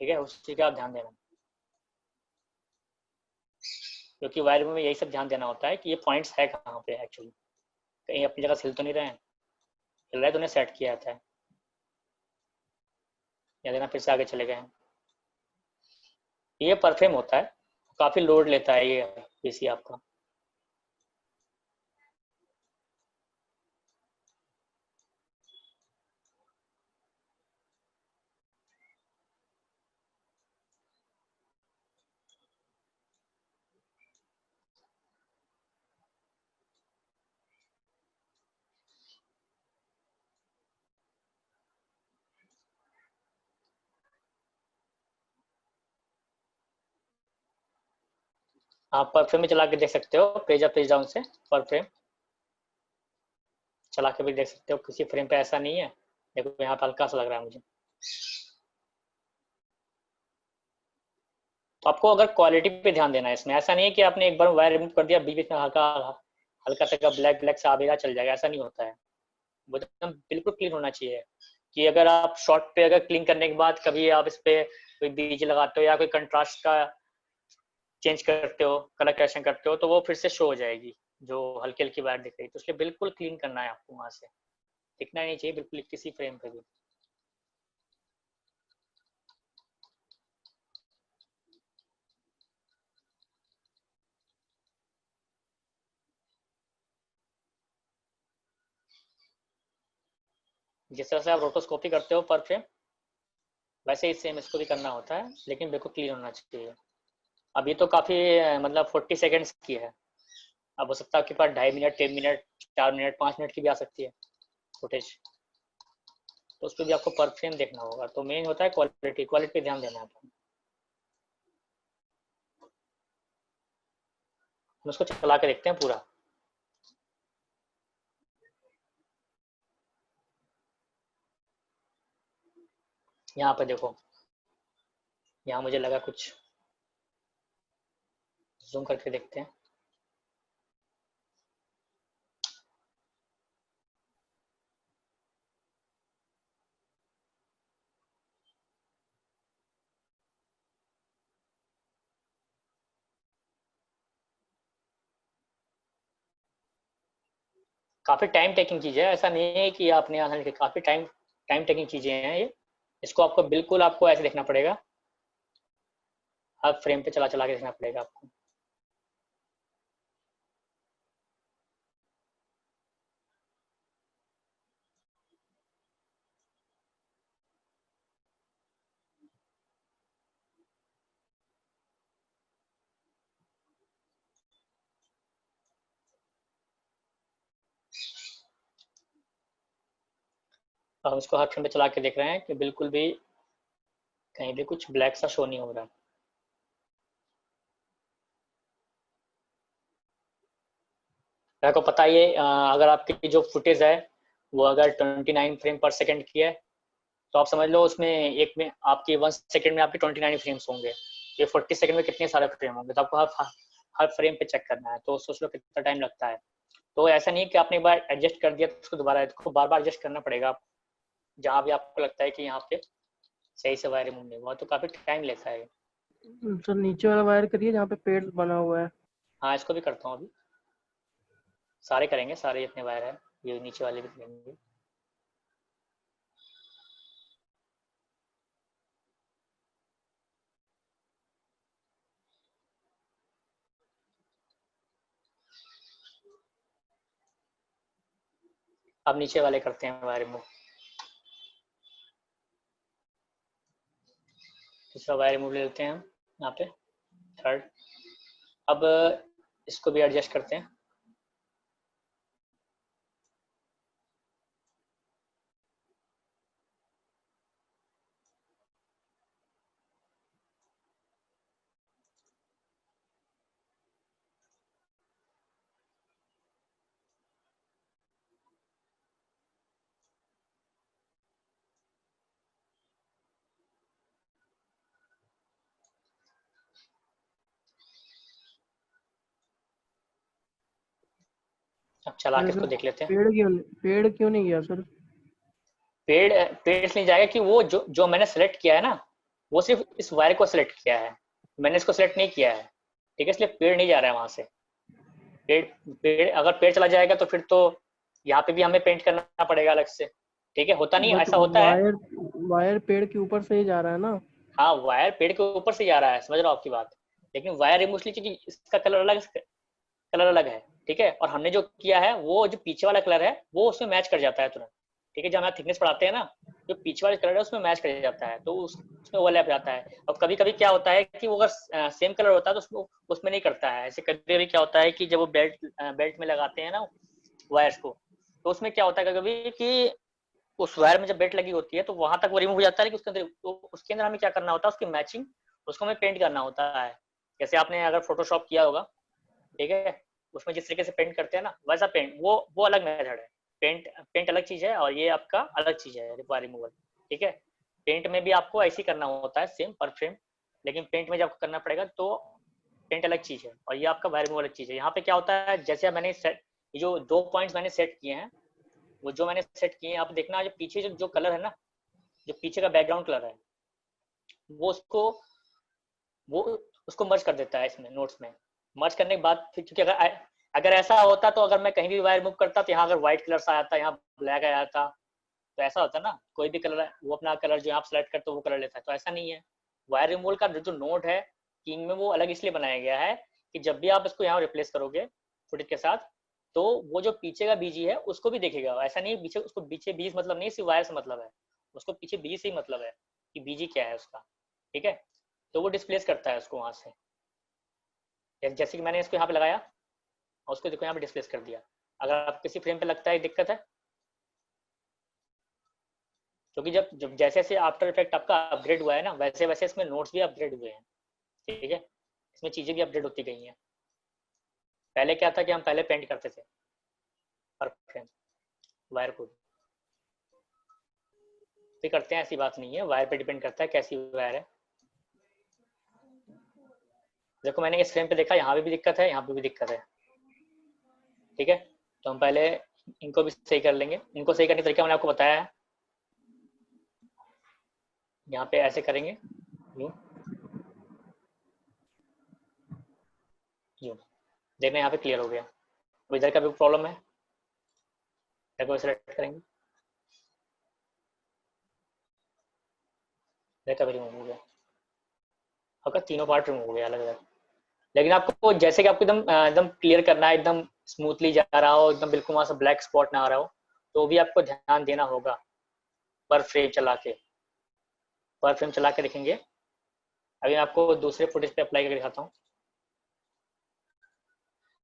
ठीक है। उस चीज का आप ध्यान देना, क्योंकि वायर में यही सब ध्यान देना होता है कि ये पॉइंट्स है कहाँ पे एक्चुअली, कहीं अपनी जगह से हिल तो नहीं रहे हैं। हिल रहा है तो उन्हें सेट किया जाता है। या देना फिर से आगे चले गए हैं। ये पर फ्रेम होता है, काफी लोड लेता है ये पीसी आपका। आप पर फ्रेम में चला के देख सकते हो, पेज अप पेज डाउन से पर फ्रेम चला के भी देख सकते हो। किसी फ्रेम पे ऐसा नहीं है, देखो यहाँ पे हल्का सा लग रहा है मुझे। तो आपको अगर क्वालिटी पे ध्यान देना है इसमें, ऐसा नहीं है कि आपने एक बार वायर रिमूव कर दिया, बीच बीच में हल्का हल्का सा ब्लैक ब्लैक सा आवेगा चल जाएगा, ऐसा नहीं होता है। वो एकदम बिल्कुल क्लीन होना चाहिए। कि अगर आप शॉर्ट पे अगर क्लीन करने के बाद कभी आप इस पे कोई बीज लगाते हो या कोई कंट्रास्ट का चेंज करते हो, कलर करेक्शन करते हो, तो वो फिर से शो हो जाएगी जो हल्की हल्की वायर दिख रही है। तो इसलिए बिल्कुल क्लीन करना है आपको, वहां से दिखना नहीं चाहिए बिल्कुल किसी फ्रेम पे भी। जिस तरह से आप रोटोस्कोपी करते हो पर फ्रेम, वैसे ही सेम इसको भी करना होता है, लेकिन बिल्कुल क्लीन होना चाहिए। अब ये तो काफ़ी मतलब 40 सेकेंड्स की है। अब हो सकता है आपके पास 2.5 मिनट, 3 मिनट, 4 मिनट, 5 मिनट की भी आ सकती है फुटेज। तो उस पर भी आपको पर फ्रेम देखना होगा। तो मेन होता है क्वालिटी, क्वालिटी पे ध्यान देना है आपको। हम उसको चला के देखते हैं पूरा। यहाँ पे देखो, यहाँ मुझे लगा कुछ, जूम करके देखते हैं। काफ़ी टाइम टेकिंग चीज़ है, ऐसा नहीं है कि आपने आसान, काफ़ी टाइम टाइम टेकिंग चीज़ें हैं ये। इसको आपको बिल्कुल आपको ऐसे देखना पड़ेगा, हर फ्रेम पे चला चला के देखना पड़ेगा आपको। हम इसको हर फ्रेम पे चला के देख रहे हैं कि बिल्कुल भी कहीं भी कुछ ब्लैक सा शो नहीं हो रहा। आपको पता ही है, अगर आपकी जो फुटेज है वो अगर 29 फ्रेम पर सेकंड की है, तो आप समझ लो उसमें एक में आपके 1 सेकंड में आपके 29 फ्रेम्स होंगे, ये 40 सेकंड में कितने सारे फ्रेम होंगे, तो आपको हर फ्रेम पे चेक करना है। तो सोच लो कितना टाइम लगता है। तो ऐसा नहीं है कि आपने एक बार एडजस्ट कर दिया तो उसको दोबारा इसको बार बार एडजस्ट करना पड़ेगा आप, जहाँ भी आपको लगता है कि यहाँ पे सही से वायर रिमूव नहीं हुआ, तो काफी टाइम लेता है। सर नीचे वाला वायर करिए जहाँ पे पेड़ बना हुआ है। हाँ इसको भी करता हूँ अभी, सारे करेंगे, सारे जितने वायर है ये नीचे वाले भी करेंगे। अब नीचे वाले करते हैं वायर रिमूव। दूसरा वायर रिमूव ले लेते हैं हम यहाँ पे, थर्ड। अब इसको भी एडजस्ट करते हैं। अब चला के अरे इसको सर देख लेते हैं। पेड़ क्यों नहीं गया सर? पेड़ पेड़ इसलिए जाएगा कि वो जो मैंने सेलेक्ट किया है ना, वो सिर्फ इस वायर को सेलेक्ट किया है, मैंने इसको सेलेक्ट नहीं किया है, ठीक है, इसलिए पेड़ नहीं जा रहा है वहां से। पेड़ पेड़ अगर पेड़ चला जाएगा तो फिर तो यहाँ पे भी हमें पेंट करना पड़ेगा अलग से, ठीक है, होता नहीं बट ऐसा होता है। वायर पेड़ के ऊपर से ही जा रहा है ना। हाँ वायर पेड़ के ऊपर से जा रहा है, समझ रहा हूँ आपकी बात, लेकिन वायर रिमूव लीजिए, इसका कलर अलग, कलर अलग है, ठीक है, और हमने जो किया है वो जो पीछे वाला कलर है वो उसमें मैच कर जाता है तुरंत, ठीक है, जब हमारा थिकनेस पढ़ाते हैं ना, जो पीछे वाला कलर है उसमें मैच कर जाता है, तो उसमें ओवरलैप जाता है। और कभी कभी क्या होता है कि वो अगर सेम कलर होता है तो उसमें नहीं करता है। ऐसे कभी कभी क्या होता है कि जब वो बेल्ट में लगाते हैं ना वायर्स को, तो उसमें क्या होता है कभी कि उस वायर में जब बेल्ट लगी होती है तो वहां तक वो रिमूव हो जाता है, लेकिन उसके अंदर तो उसके अंदर हमें क्या करना होता है, उसकी मैचिंग, उसको हमें पेंट करना होता है। जैसे आपने अगर फोटोशॉप किया होगा, ठीक है, उसमें जिस तरीके से पेंट करते हैं ना वैसा पेंट, वो अलग मेथड है। पेंट अलग चीज है और ये आपका अलग चीज है वायर रिमूवल, ठीक है। पेंट में भी आपको ऐसे ही करना होता है सेम पर फ्रेम, लेकिन पेंट में जब आपको करना पड़ेगा तो पेंट अलग चीज है और ये आपका वायर रिमूवल अलग चीज है। यहाँ पे क्या होता है, जैसे मैंने सेट, जो 2 पॉइंट्स मैंने सेट किए हैं, वो जो मैंने सेट किए हैं, आप देखना जो पीछे जो कलर है ना, जो पीछे का बैकग्राउंड कलर है, वो वो उसको मर्ज कर देता है इसमें नोट्स में। मर्ज करने के बाद फिर, क्योंकि अगर ऐसा होता तो अगर मैं कहीं भी वायर मूव करता तो यहाँ अगर व्हाइट कलर सा आता, यहाँ ब्लैक आया था, तो ऐसा होता ना, कोई भी कलर वो अपना कलर जो आप सेलेक्ट करते हो वो कलर लेता है, तो ऐसा नहीं है। वायर रिमूवल का जो नोड है किंग में, वो अलग इसलिए बनाया गया है कि जब भी आप इसको यहाँ रिप्लेस करोगे फुटेज के साथ, तो वो जो पीछे का बीजी है उसको भी देखेगा। ऐसा नहीं है पीछे, उसको पीछे बीज मतलब नहीं, सिर्फ वायर से मतलब है, उसको पीछे बीजी से ही मतलब है कि बीजी क्या है उसका, ठीक है। तो वो डिस्प्लेस करता है उसको वहां से, जैसे कि मैंने इसको यहाँ पे लगाया और उसको देखो यहाँ पे डिस्प्लेस कर दिया। अगर आप किसी फ्रेम पे लगता है दिक्कत है, क्योंकि जब जैसे जैसे आफ्टर इफेक्ट आपका अपग्रेड हुआ है ना, वैसे वैसे इसमें नोट्स भी अपग्रेड हुए हैं, ठीक है, इसमें चीजें भी अपग्रेड होती गई हैं। पहले क्या था कि हम पहले पेंट करते थे पर फ्रेम वायर को, भी करते हैं, ऐसी बात नहीं है, वायर पे डिपेंड करता है कैसी वायर है। देखो मैंने इस फ्रेम पे देखा, यहाँ पे भी दिक्कत है, यहाँ पे भी दिक्कत है, ठीक है। तो हम पहले इनको भी सही कर लेंगे। इनको सही करने का तरीका मैंने आपको बताया है, यहाँ पे ऐसे करेंगे यूं यूं, देखना यहाँ पे क्लियर हो गया। अब इधर का भी प्रॉब्लम है, इधर को सेलेक्ट करेंगे, इधर का भी रिमूव हो गया, आपका तीनों पार्ट रिमूव हो गया अलग अलग। लेकिन आपको जैसे कि आपको एकदम क्लियर करना है, एकदम स्मूथली जा रहा हो, एकदम बिल्कुल वहां से ब्लैक स्पॉट ना आ रहा हो, तो भी आपको ध्यान देना होगा। पर फ्रेम चला के देखेंगे। अभी आपको दूसरे फुटेज पे अप्लाई करके दिखाता हूँ।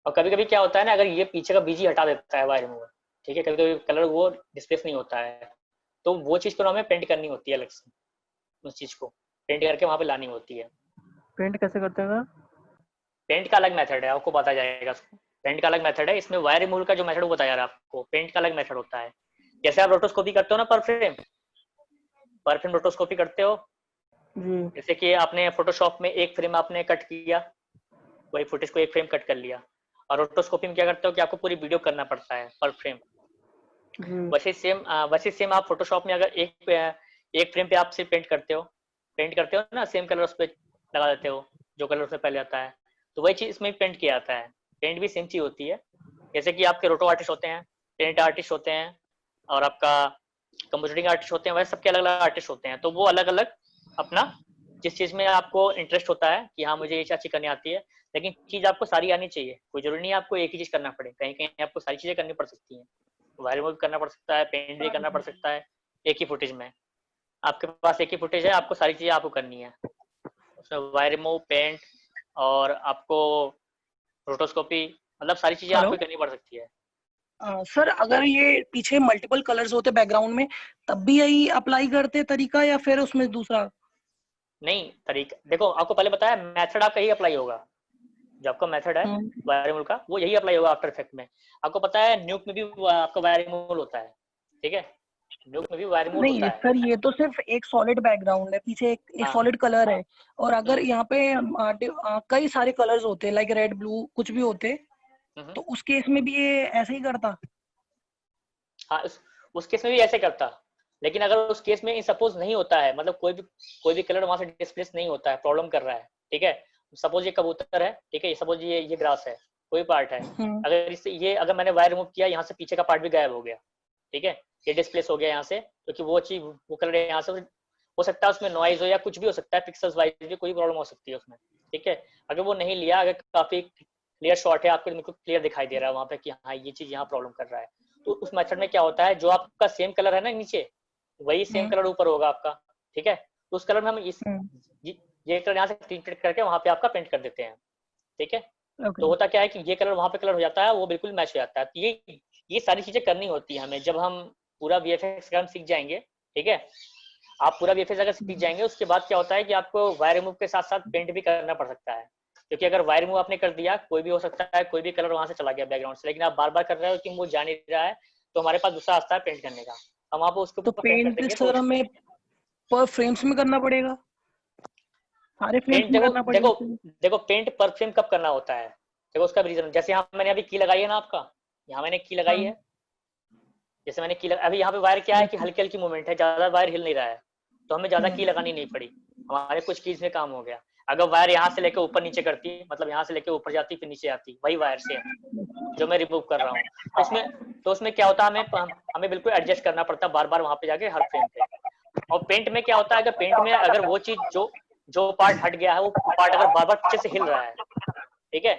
और कभी कभी क्या होता है ना, अगर ये पीछे का बीजी हटा देता है वायर रिमूवर, ठीक है, कभी कभी कलर वो डिस्प्लेस नहीं होता है, तो वो चीज को हमें पेंट करनी होती है अलग से, उस चीज को पेंट करके वहां पे लानी होती है। पेंट कैसे करते हैं? पेंट का अलग मेथड है, आपको पता जाएगा उसको। पेंट का अलग मेथड है, इसमें वायर रिमूवल का जो मेथड बताया आपको, पेंट का अलग मेथड होता है। जैसे आप रोटोस्कोपी करते हो ना पर पर फ्रेम रोटोस्कोपी करते हो? जी जैसे कि आपने फोटोशॉप में एक फ्रेम आपने कट किया, वही फुटेज को एक फ्रेम कट कर लिया, और रोटोस्कोपी में क्या करते हो कि आपको पूरी वीडियो करना पड़ता है पर फ्रेम। जी वैसे सेम आप फोटोशॉप में अगर एक फ्रेम पे आप सिर्फ पेंट करते हो ना, सेम कलर उस पर लगा देते हो जो कलर उसमें पहले आता है, तो वही चीज इसमें पेंट किया जाता है। पेंट भी सेम चीज होती है, जैसे कि आपके रोटो आर्टिस्ट होते हैं, पेंट आर्टिस्ट होते हैं, और आपका कंपोजिटिंग आर्टिस्ट होते हैं, वैसे सबके अलग अलग आर्टिस्ट होते हैं। तो वो अलग अलग अपना जिस चीज में आपको इंटरेस्ट होता है कि हाँ मुझे ये चीज करनी आती है, लेकिन चीज आपको सारी आनी चाहिए। कोई जरूरी नहीं है आपको एक ही चीज करना पड़े, कहीं कहीं आपको सारी चीजें करनी पड़ सकती हैं। वायर रिमूव करना पड़ सकता है, पेंट भी करना पड़ सकता है एक ही फुटेज में। आपके पास एक ही फुटेज है, आपको सारी चीजें आपको करनी है उसमें, वायर रिमूव, पेंट, और आपको रोटोस्कोपी, मतलब सारी चीजें हेलो आपको करनी पड़ सकती है। सर, अगर ये पीछे मल्टीपल कलर्स होते बैकग्राउंड में, तब भी यही अप्लाई करते तरीका, या फिर उसमें दूसरा? नहीं, तरीका देखो, आपको पहले बताया मेथड आपका यही अप्लाई होगा। जो आपका मेथड है हम्म। वायर रिमूवल का, वो यही अप्लाई होगा आफ्टर इफेक्ट में। आपको पता है न्यूक में भी आपका वायर रिमूवल होता है, ठीक है, न्यूक में भी वायर रिमूवल होता नहीं है। सर, ये तो सिर्फ एक सॉलिड बैकग्राउंड है, पीछे एक हाँ। सॉलिड कलर है। और अगर हम्म, यहाँ पे कई सारे कलर्स होते, लाइक रेड, ब्लू, कुछ भी होते, हम्म। तो उस केस में भी ये ऐसे ही करता? हाँ, उस केस में भी ऐसे करता, लेकिन अगर उस केस में सपोज नहीं होता है, मतलब कोई भी कलर वहां से डिस्प्लेस नहीं होता है, प्रॉब्लम कर रहा है, ठीक है, सपोज ये कबूतर है, ठीक है, सपोज ये ग्रास है, कोई पार्ट है, हम्म। अगर इससे ये अगर मैंने वायर रिमूव किया, यहाँ से पीछे का पार्ट भी गायब हो गया, ठीक है, ये डिस्प्लेस हो गया यहाँ से, क्योंकि वो चीज वो कलर यहाँ से हो सकता है उसमें नॉइज हो या कुछ भी हो सकता है, पिक्सल्स वाइज भी कोई प्रॉब्लम हो सकती है उसमें, ठीक है। अगर वो नहीं लिया, अगर काफी क्लियर शॉट है, आपको बिल्कुल क्लियर दिखाई दे रहा है वहां पे कि हाँ ये चीज यहाँ प्रॉब्लम कर रहा है, तो उस मेथड में क्या होता है, जो आपका सेम कलर है ना नीचे, वही सेम हम्म। कलर ऊपर होगा आपका, ठीक है, तो उस कलर में हम हम्म। ये कलर यहाँ से प्रिंट करके वहां पे आपका पेंट कर देते हैं, ठीक है। ओके। तो होता क्या है कि ये कलर वहां पे कलर हो जाता है, वो बिल्कुल मैच हो जाता है। तो ये सारी चीजें करनी होती है हमें, जब हम पूरा वीएफएक्स का हम सीख जाएंगे, ठीक है, आप पूरा वीएफएक्स अगर सीख जाएंगे, उसके बाद क्या होता है कि आपको वायर रिमूव के साथ साथ पेंट भी करना पड़ सकता है, क्योंकि अगर वायर रिमूव आपने कर दिया, कोई भी हो सकता है, कोई भी कलर वहां से चला गया बैकग्राउंड से, लेकिन आप बार बार कर रहे हो कि वो जा नहीं रहा है, तो हमारे पास दूसरा रास्ता है पेंट करने का, हम वहां पर उसके तो ऊपर पेंट कर पेंट देंगे। तो सर हमें पर फ्रेम्स में करना पड़ेगा, सारे फ्रेम्स पेंट में देखो करना देखो पड़ेगा? देखो पेंट पर फ्रेम कब करना होता है, देखो उसका भी रीजन, जैसे यहाँ मैंने अभी की लगाई है ना आपका, यहाँ मैंने की लगाई हाँ। है, जैसे मैंने अभी यहाँ पे वायर क्या है कि हल्की हल्की मूवमेंट है, ज्यादा वायर हिल नहीं रहा है, तो हमें ज्यादा की लगानी नहीं पड़ी, हमारे कुछ कीज में काम हो गया। अगर वायर यहाँ से लेकर ऊपर नीचे करती, मतलब यहाँ से लेकर ऊपर जाती फिर नीचे आती, वही वायर से जो मैं रिमूव कर रहा हूँ, तो उसमें क्या होता है, हमें बिल्कुल एडजस्ट करना पड़ता है बार बार वहां पे जाके हर फ्रेम पे। और पेंट में क्या होता है, अगर पेंट में अगर वो चीज जो जो पार्ट हट गया है, वो पार्ट अगर बार बार पीछे से हिल रहा है, ठीक है,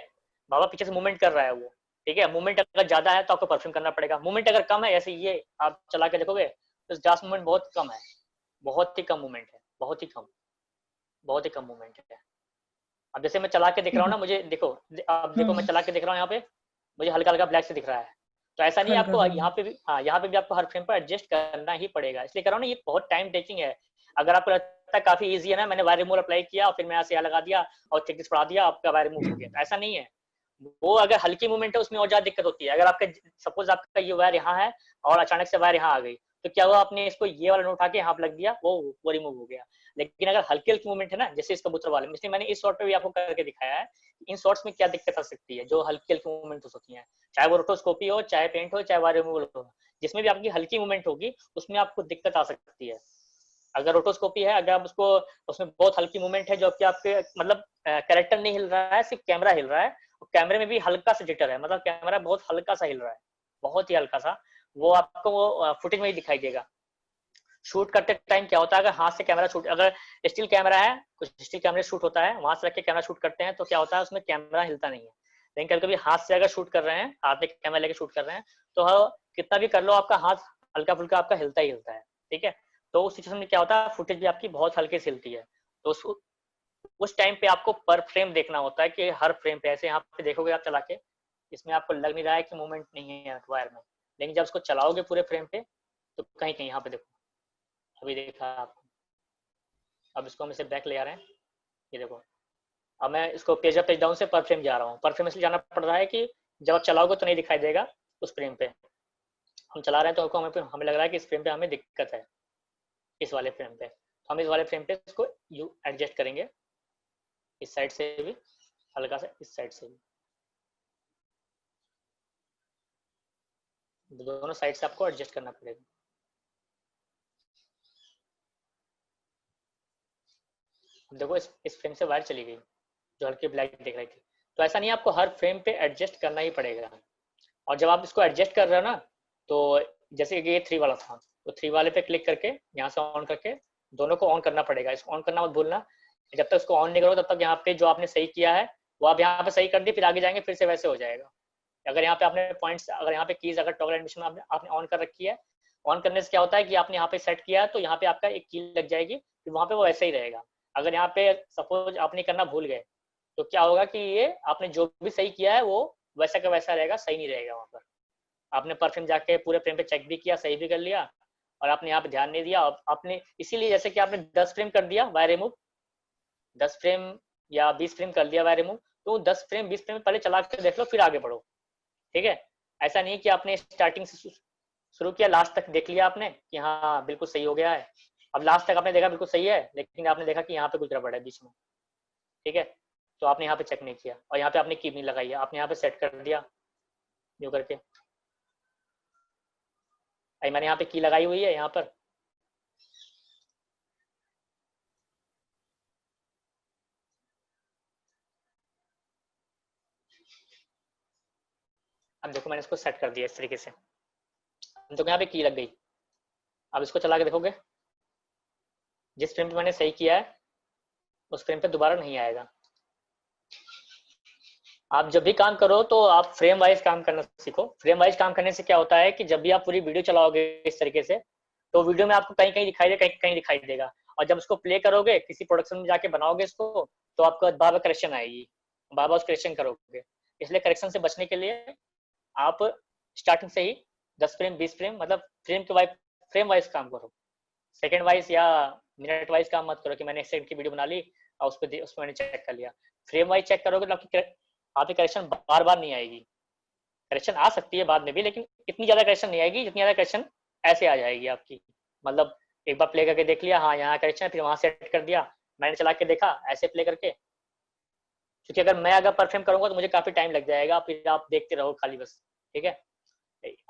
बाबा पीछे से मूवमेंट कर रहा है वो, ठीक है, मूवमेंट अगर ज्यादा है तो आपको परफ्यूम करना पड़ेगा, मूवमेंट अगर कम है, ऐसे ये आप चला के देखोगे तो जास मूवमेंट बहुत कम है, बहुत ही कम मूवमेंट है, बहुत ही कम मूवमेंट है। अब जैसे मैं चला के दिख रहा हूँ ना, मुझे देखो, अब देखो मैं चला के दिख रहा हूँ यहाँ पे, मुझे हल्का हल्का ब्लैक से दिख रहा है, तो ऐसा नहीं है, हल्का आपको सा। यहाँ पे भी, हाँ यहाँ पे भी आपको हर फ्रेम पर एडजस्ट करना ही पड़ेगा, इसलिए कर रहा हूँ ना, ये बहुत टाइम टेकिंग है। अगर आपको लगता है काफी इजी है ना, मैंने वायर रिमूवल अप्लाई किया और फिर मैं ऐसे यहाँ लगा दिया और चेकलिस्ट पढ़ा दिया, आपका वायर रिमूव हो गया, तो ऐसा नहीं है। वो अगर हल्की मूवमेंट है उसमें और ज्यादा दिक्कत होती है। अगर आपका सपोज आपका ये वायर यहाँ है और अचानक से वायर यहाँ आ गई, तो क्या हुआ, आपने इसको ये वाला नोट उठा के यहाँ पे लग दिया, वो रिमूव हो गया। लेकिन अगर हल्की हल्की मूवमेंट है ना, जैसे इस कबूतर वाले में, इसलिए मैंने इस शॉट पे भी आपको करके दिखाया है इन शॉट्स में क्या दिक्कत आ सकती है, जो हल्की हल्की मूवमेंट होती है, चाहे वो रोटोस्कोपी हो, चाहे पेंट हो, चाहे वायर रिमूवल हो, जिसमें भी आपकी हल्की मूवमेंट होगी उसमें आपको दिक्कत आ सकती है। अगर रोटोस्कोपी है, अगर आप उसको, उसमें बहुत हल्की मूवमेंट है, जो कि आपके मतलब कैरेक्टर नहीं हिल रहा है, सिर्फ कैमरा हिल रहा है, कैमरे में भी हल्का सा जिटर है, मतलब कैमरा बहुत हल्का सा हिल रहा है, बहुत ही हल्का सा, वो आपको वो फुटेज में ही दिखाई देगा। शूट करते टाइम क्या होता है, अगर हाथ से कैमरा शूट, अगर स्टिल कैमरा है, कुछ स्टिल कैमरे शूट होता है, वहां से रख के कैमरा शूट करते हैं, तो क्या होता है उसमें कैमरा हिलता नहीं है। लेकिन कभी कभी हाथ से अगर शूट कर रहे हैं, हाथ में कैमरा लेके शूट कर रहे हैं, तो कितना भी कर लो, आपका हाथ हल्का फुल्का आपका हिलता ही हिलता है, ठीक है। तो उस सिचुएशन में क्या होता है, फुटेज भी आपकी बहुत हल्के से हिलती है, तो उस टाइम पे आपको पर फ्रेम देखना होता है कि हर फ्रेम पे, ऐसे यहाँ पे देखोगे आप चला के, इसमें आपको लग नहीं रहा है कि मूवमेंट नहीं है वायर में, लेकिन जब उसको चलाओगे पूरे फ्रेम पे, तो कहीं कहीं यहाँ पे देखो, अभी देखा आपको, अब इसको हम इसे बैक ले आ रहे हैं, ये देखो, अब मैं इसको पेज अप पेज डाउन से पर फ्रेम जा रहा हूँ। पर फ्रेम इसलिए जाना पड़ रहा है कि जब आप चलाओगे तो नहीं दिखाई देगा उस फ्रेम पे, हम चला रहे हैं तो हमें लग रहा है कि इस फ्रेम पे हमें दिक्कत है, इस वाले फ्रेम पे। तो हम इस वाले फ्रेम पे इसको एडजस्ट करेंगे, इस साइड से भी हल्का सा, इस साइड से भी, दोनों साइड से आपको एडजस्ट करना पड़ेगा। देखो इस फ्रेम से वायर चली गई जो हल्की ब्लैक दिख रही थी। तो ऐसा नहीं है, आपको हर फ्रेम पे एडजस्ट करना ही पड़ेगा। और जब आप इसको एडजस्ट कर रहे हो ना, तो जैसे कि ये 3 वाला था, तो 3 वाले पे क्लिक करके यहाँ से ऑन करके दोनों को ऑन करना पड़ेगा। इसको ऑन करना मत भूलना, जब तक इसको ऑन नहीं करो तब तक यहाँ पे जो आपने सही किया है वो आप यहाँ पे सही कर दी, फिर आगे जाएंगे फिर से वैसे हो जाएगा। अगर यहाँ पे आपने पॉइंट्स, अगर यहाँ पे कीज, अगर टॉगल एडमिशन आपने ऑन कर रखी है, ऑन करने से क्या होता है कि आपने यहाँ पे सेट किया है तो यहाँ पे आपका एक की लग जाएगी, फिर वहाँ पे वो वैसे ही रहेगा। अगर यहाँ पे सपोज आपने करना भूल गए तो क्या होगा कि ये आपने जो भी सही किया है वो वैसा का वैसा रहेगा, सही नहीं रहेगा। वहाँ पर आपने पर फ्रेम जाके पूरे फ्रेम पे चेक भी किया, सही भी कर लिया, और आपने यहाँ पे ध्यान नहीं दिया। आपने इसीलिए जैसे कि आपने 10 फ्रेम कर दिया वायर रिमूव, 10 फ्रेम या 20 फ्रेम कर दिया वायर रिमूव, तो 10 फ्रेम 20 फ्रेम पहले चला के देख लो फिर आगे बढ़ो, ठीक है। ऐसा नहीं कि आपने स्टार्टिंग से शुरू किया लास्ट तक देख लिया आपने कि हाँ बिल्कुल सही हो गया है, अब लास्ट तक आपने देखा बिल्कुल सही है, लेकिन आपने देखा कि यहाँ पे कुछ गड़बड़ है बीच में, ठीक है। तो आपने यहाँ पे चेक नहीं किया और यहाँ पे आपने की नहीं लगाई है, आपने यहाँ पे सेट कर दिया यूँ करके। मैंने यहाँ पे की लगाई हुई है यहाँ पर, अब देखो मैंने इसको सेट कर दिया इस तरीके से, तो यहाँ पे की लग गई। अब इसको चला के देखोगे, जिस फ्रेम पे मैंने सही किया है उस फ्रेम पे दोबारा नहीं आएगा। आप जब भी काम करो तो आप फ्रेम वाइज काम करना सीखो। फ्रेम वाइज काम करने से क्या होता है कि जब भी आप पूरी वीडियो चलाओगे इस तरीके से, तो वीडियो में आपको कहीं कहीं दिखाई देगा, कहीं कहीं दिखाई देगा, और जब उसको प्ले करोगे किसी प्रोडक्शन में जाके बनाओगे इसको, तो आपको बार बार करेक्शन आएगी, बार बार करेक्शन करोगे। इसलिए करेक्शन से बचने के लिए आप स्टार्टिंग से ही 10 फ्रेम 20 फ्रेम मतलब फ्रेम वाइज काम करो, सेकंड वाइज या मिनट वाइज काम मत करो कि मैंने 1 सेकंड की वीडियो बना ली और उस पर मैंने चेक कर लिया। फ्रेम वाइज चेक करोगे तो आपकी करेक्शन बार बार नहीं आएगी। करेक्शन आ सकती है बाद में भी, लेकिन इतनी ज्यादा करेक्शन नहीं आएगी जितनी ज्यादा करेक्शन ऐसे आ जाएगी आपकी। मतलब एक बार प्ले करके देख लिया, हाँ यहाँ करेक्शन है, फिर वहां सेट कर दिया, मैंने चला के देखा ऐसे प्ले करके। क्योंकि अगर मैं अगर परफॉर्म करूंगा तो मुझे काफी टाइम लग जाएगा, फिर आप देखते रहो खाली बस, ठीक है।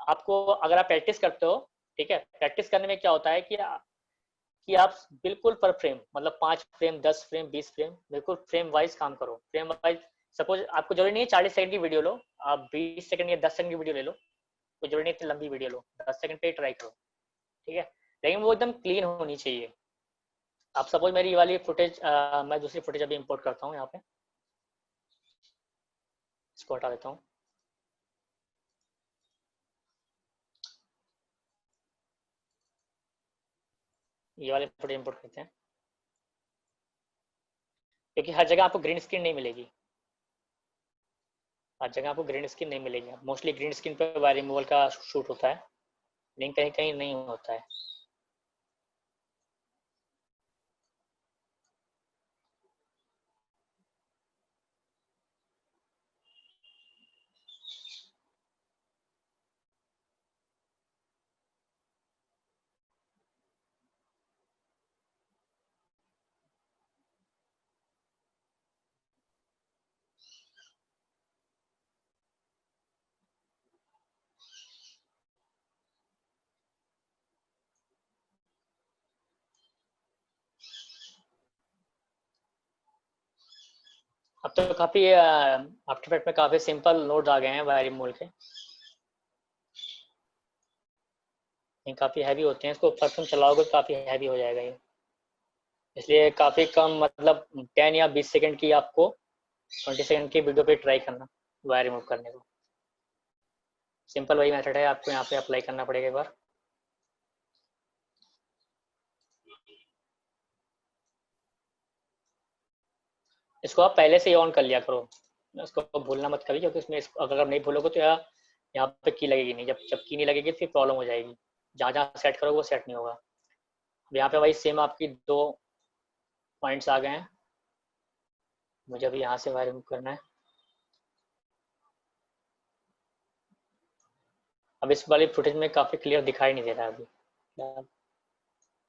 आपको अगर आप प्रैक्टिस करते हो, ठीक है, प्रैक्टिस करने में क्या होता है कि आप बिल्कुल पर फ्रेम मतलब 5 फ्रेम 10 फ्रेम 20 फ्रेम बिल्कुल फ्रेम वाइज काम करो। फ्रेम वाइज सपोज आपको जरूरी नहीं है 40 सेकंड की वीडियो लो, आप 20 सेकंड या 10 सेकंड की वीडियो ले लो, कोई जरूरी नहीं इतनी लंबी वीडियो लो, 10 सेकंड पे ट्राई करो, ठीक है। लेकिन वो एकदम क्लीन होनी चाहिए। आप सपोज मेरी वाली फुटेज, मैं दूसरी फुटेज अभी इंपोर्ट करता हूँ, यहाँ पे इसको हटा देता हूँ। ये वाले फुटेज इंपोर्ट करते हैं, क्योंकि हर जगह आपको ग्रीन स्क्रीन नहीं मिलेगी, हर जगह आपको ग्रीन स्क्रीन नहीं मिलेगी। मोस्टली ग्रीन स्क्रीन पे वायर रिमूवल का शूट होता है, लेकिन कहीं कहीं नहीं होता है। अब तो काफी आफ्टर इफेक्ट में काफी सिंपल नोड्स आ गए हैं वायर रिमूवल के, ये काफी हैवी होते हैं, इसको परफ्यूम चलाओगे तो काफी हैवी हो जाएगा ये। इसलिए काफी कम मतलब 10 या 20 सेकंड की आपको 20 सेकंड की वीडियो पे ट्राई करना वायर रिमूव करने को। सिंपल वही मेथड है, आपको यहाँ पे अप्लाई करना पड़ेगा एक बार। इसको आप पहले से ही ऑन कर लिया करो, इसको भूलना मत कभी, क्योंकि इसमें अगर नहीं भूलोगे तो यहाँ पे की लगेगी नहीं, जब की नहीं लगेगी फिर प्रॉब्लम हो जाएगी, जहाँ जहाँ सेट करोगे वो सेट नहीं होगा। अब यहाँ पे वही सेम आपकी 2 पॉइंट्स आ गए हैं, मुझे अभी यहाँ से वायर रिमूव करना है। अब इस वाली फुटेज में काफी क्लियर दिखाई नहीं दे रहा है अभी।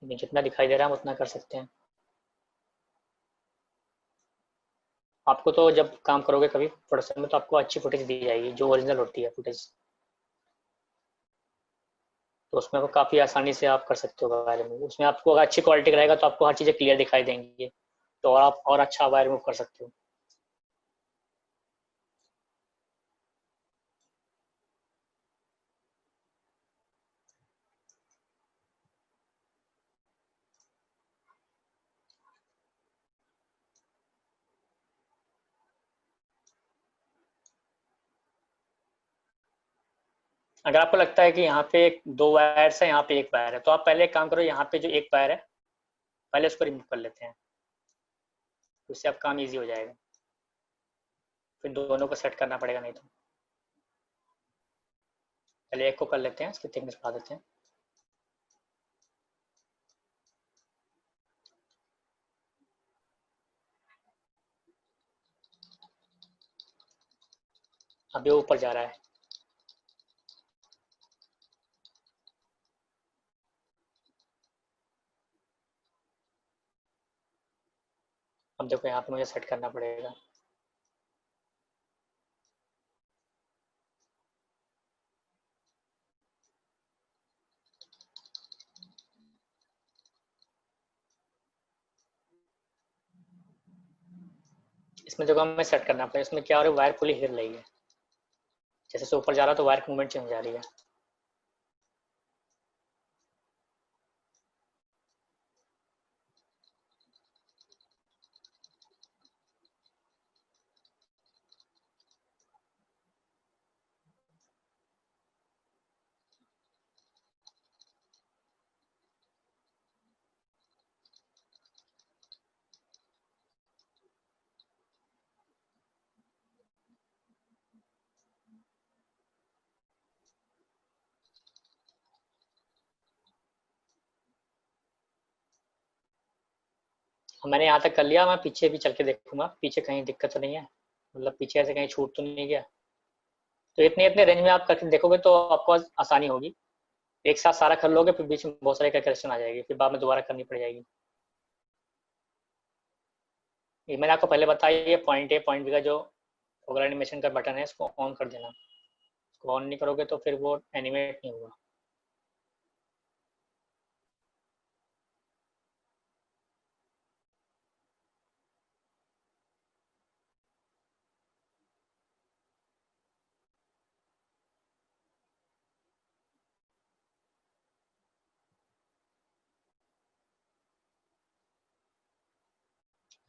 जितना दिखाई दे रहा है हम उतना कर सकते हैं। आपको तो जब काम करोगे कभी प्रोडक्शन में तो आपको अच्छी फुटेज दी जाएगी जो ओरिजिनल होती है फुटेज, तो उसमें आपको काफ़ी आसानी से आप कर सकते हो वायर रिमूव। उसमें आपको अगर अच्छी क्वालिटी का रहेगा तो आपको हर चीज़ें क्लियर दिखाई देंगी, तो और आप और अच्छा वायर रिमूव कर सकते हो। अगर आपको लगता है कि यहाँ पे दो वायर्स है, यहाँ पे एक वायर है, तो आप पहले एक काम करो, यहाँ पे जो एक वायर है पहले उसको रिमूव कर लेते हैं, उससे आप काम इजी हो जाएगा, फिर दोनों को सेट करना पड़ेगा नहीं तो। पहले एक को कर लेते हैं, इसकी थिकनेस बढ़ा देते हैं। अभी ऊपर जा रहा है। अब देखो यहाँ पे मुझे सेट करना पड़ेगा। इसमें देखो हमें सेट करना पड़ेगा, इसमें क्या हो रहा है, वायर पूरी हिल रही है, जैसे से ऊपर जा रहा है तो वायर की मूवमेंट चेंज हो जा रही है। मैंने यहाँ तक कर लिया, मैं पीछे भी चल के देखूंगा पीछे कहीं दिक्कत तो नहीं है, मतलब पीछे ऐसे कहीं छूट तो नहीं गया। तो इतने इतने रेंज में आप करके देखोगे तो आपको आसानी होगी। एक साथ सारा कर लोगे फिर बीच में बहुत सारे कैलकुलेशन आ जाएगी, फिर बाद में दोबारा करनी पड़ जाएगी। ये मैंने आपको पहले बताया, ये पॉइंट ए पॉइंट बी का जो ओवर एनिमेशन का बटन है इसको ऑन कर देना, इसको ऑन नहीं करोगे तो फिर वो एनिमेट नहीं होगा।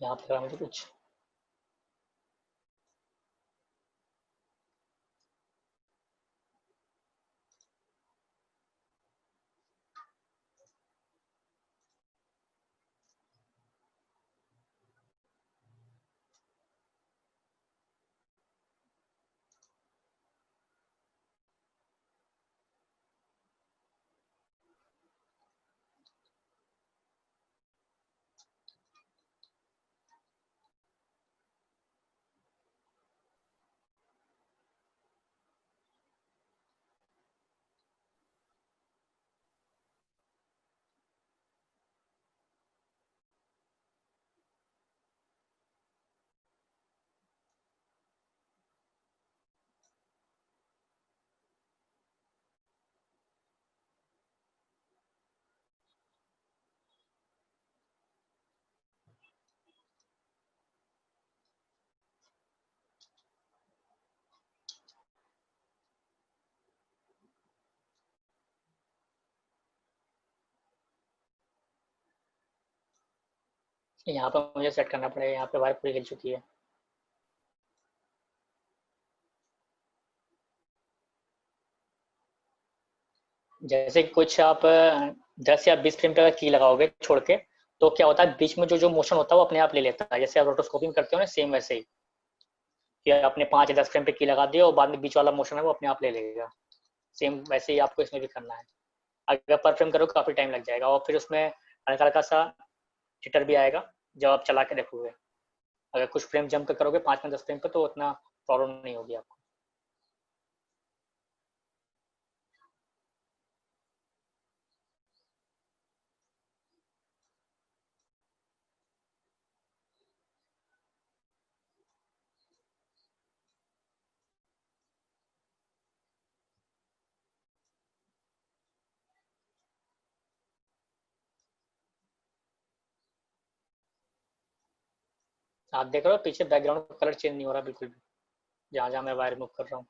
यहाँ पर मुझे कुछ यहाँ पर मुझे सेट करना पड़ेगा। यहाँ पे वायर पूरी हिल चुकी है। जैसे कुछ आप 10 या 20 फ्रेम तक की लगाओगे छोड़ के, तो क्या होता है बीच में जो जो मोशन होता है वो अपने आप ले लेता है, जैसे आप रोटोस्कोपिंग करते हो ना सेम वैसे ही, कि आपने 5 या 10 फ्रेम पे की लगा दिया और बाद में बीच वाला मोशन है वो अपने आप ले लेगा। सेम वैसे ही आपको इसमें भी करना है। अगर पर फ्रेम करोगे काफ़ी टाइम लग जाएगा और फिर उसमें हल्का हल्का सा जिटर भी आएगा जब आप चला के देखोगे। अगर कुछ फ्रेम जंप करोगे 5 में 10 फ्रेम पे तो उतना प्रॉब्लम नहीं होगी आपको। आप देख रहे हो पीछे बैकग्राउंड का कलर चेंज नहीं हो रहा बिल्कुल भी, जहाँ जहाँ मैं वायर मूव कर रहा हूँ।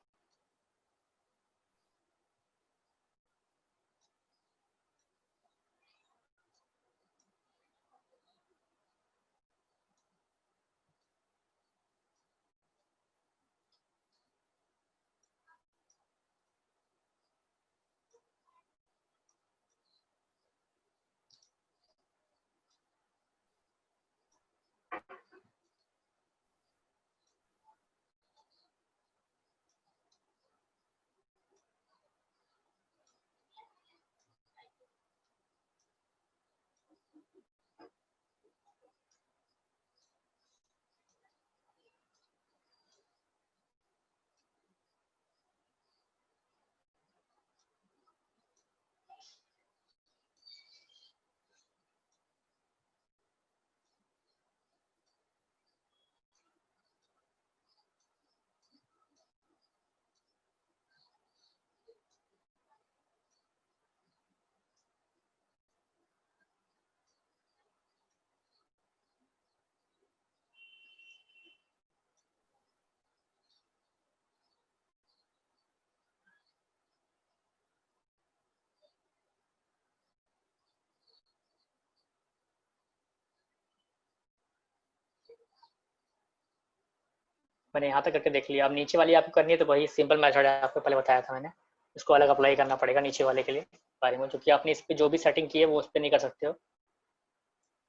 मैंने यहाँ तक करके देख लिया। अब नीचे वाली आपको करनी है तो वही सिंपल मेथड है, आपको पहले बताया था मैंने। इसको अलग अप्लाई करना पड़ेगा नीचे वाले के लिए वायरिंग में, क्योंकि आपने इस पर जो भी सेटिंग की है वो उस पर नहीं कर सकते हो,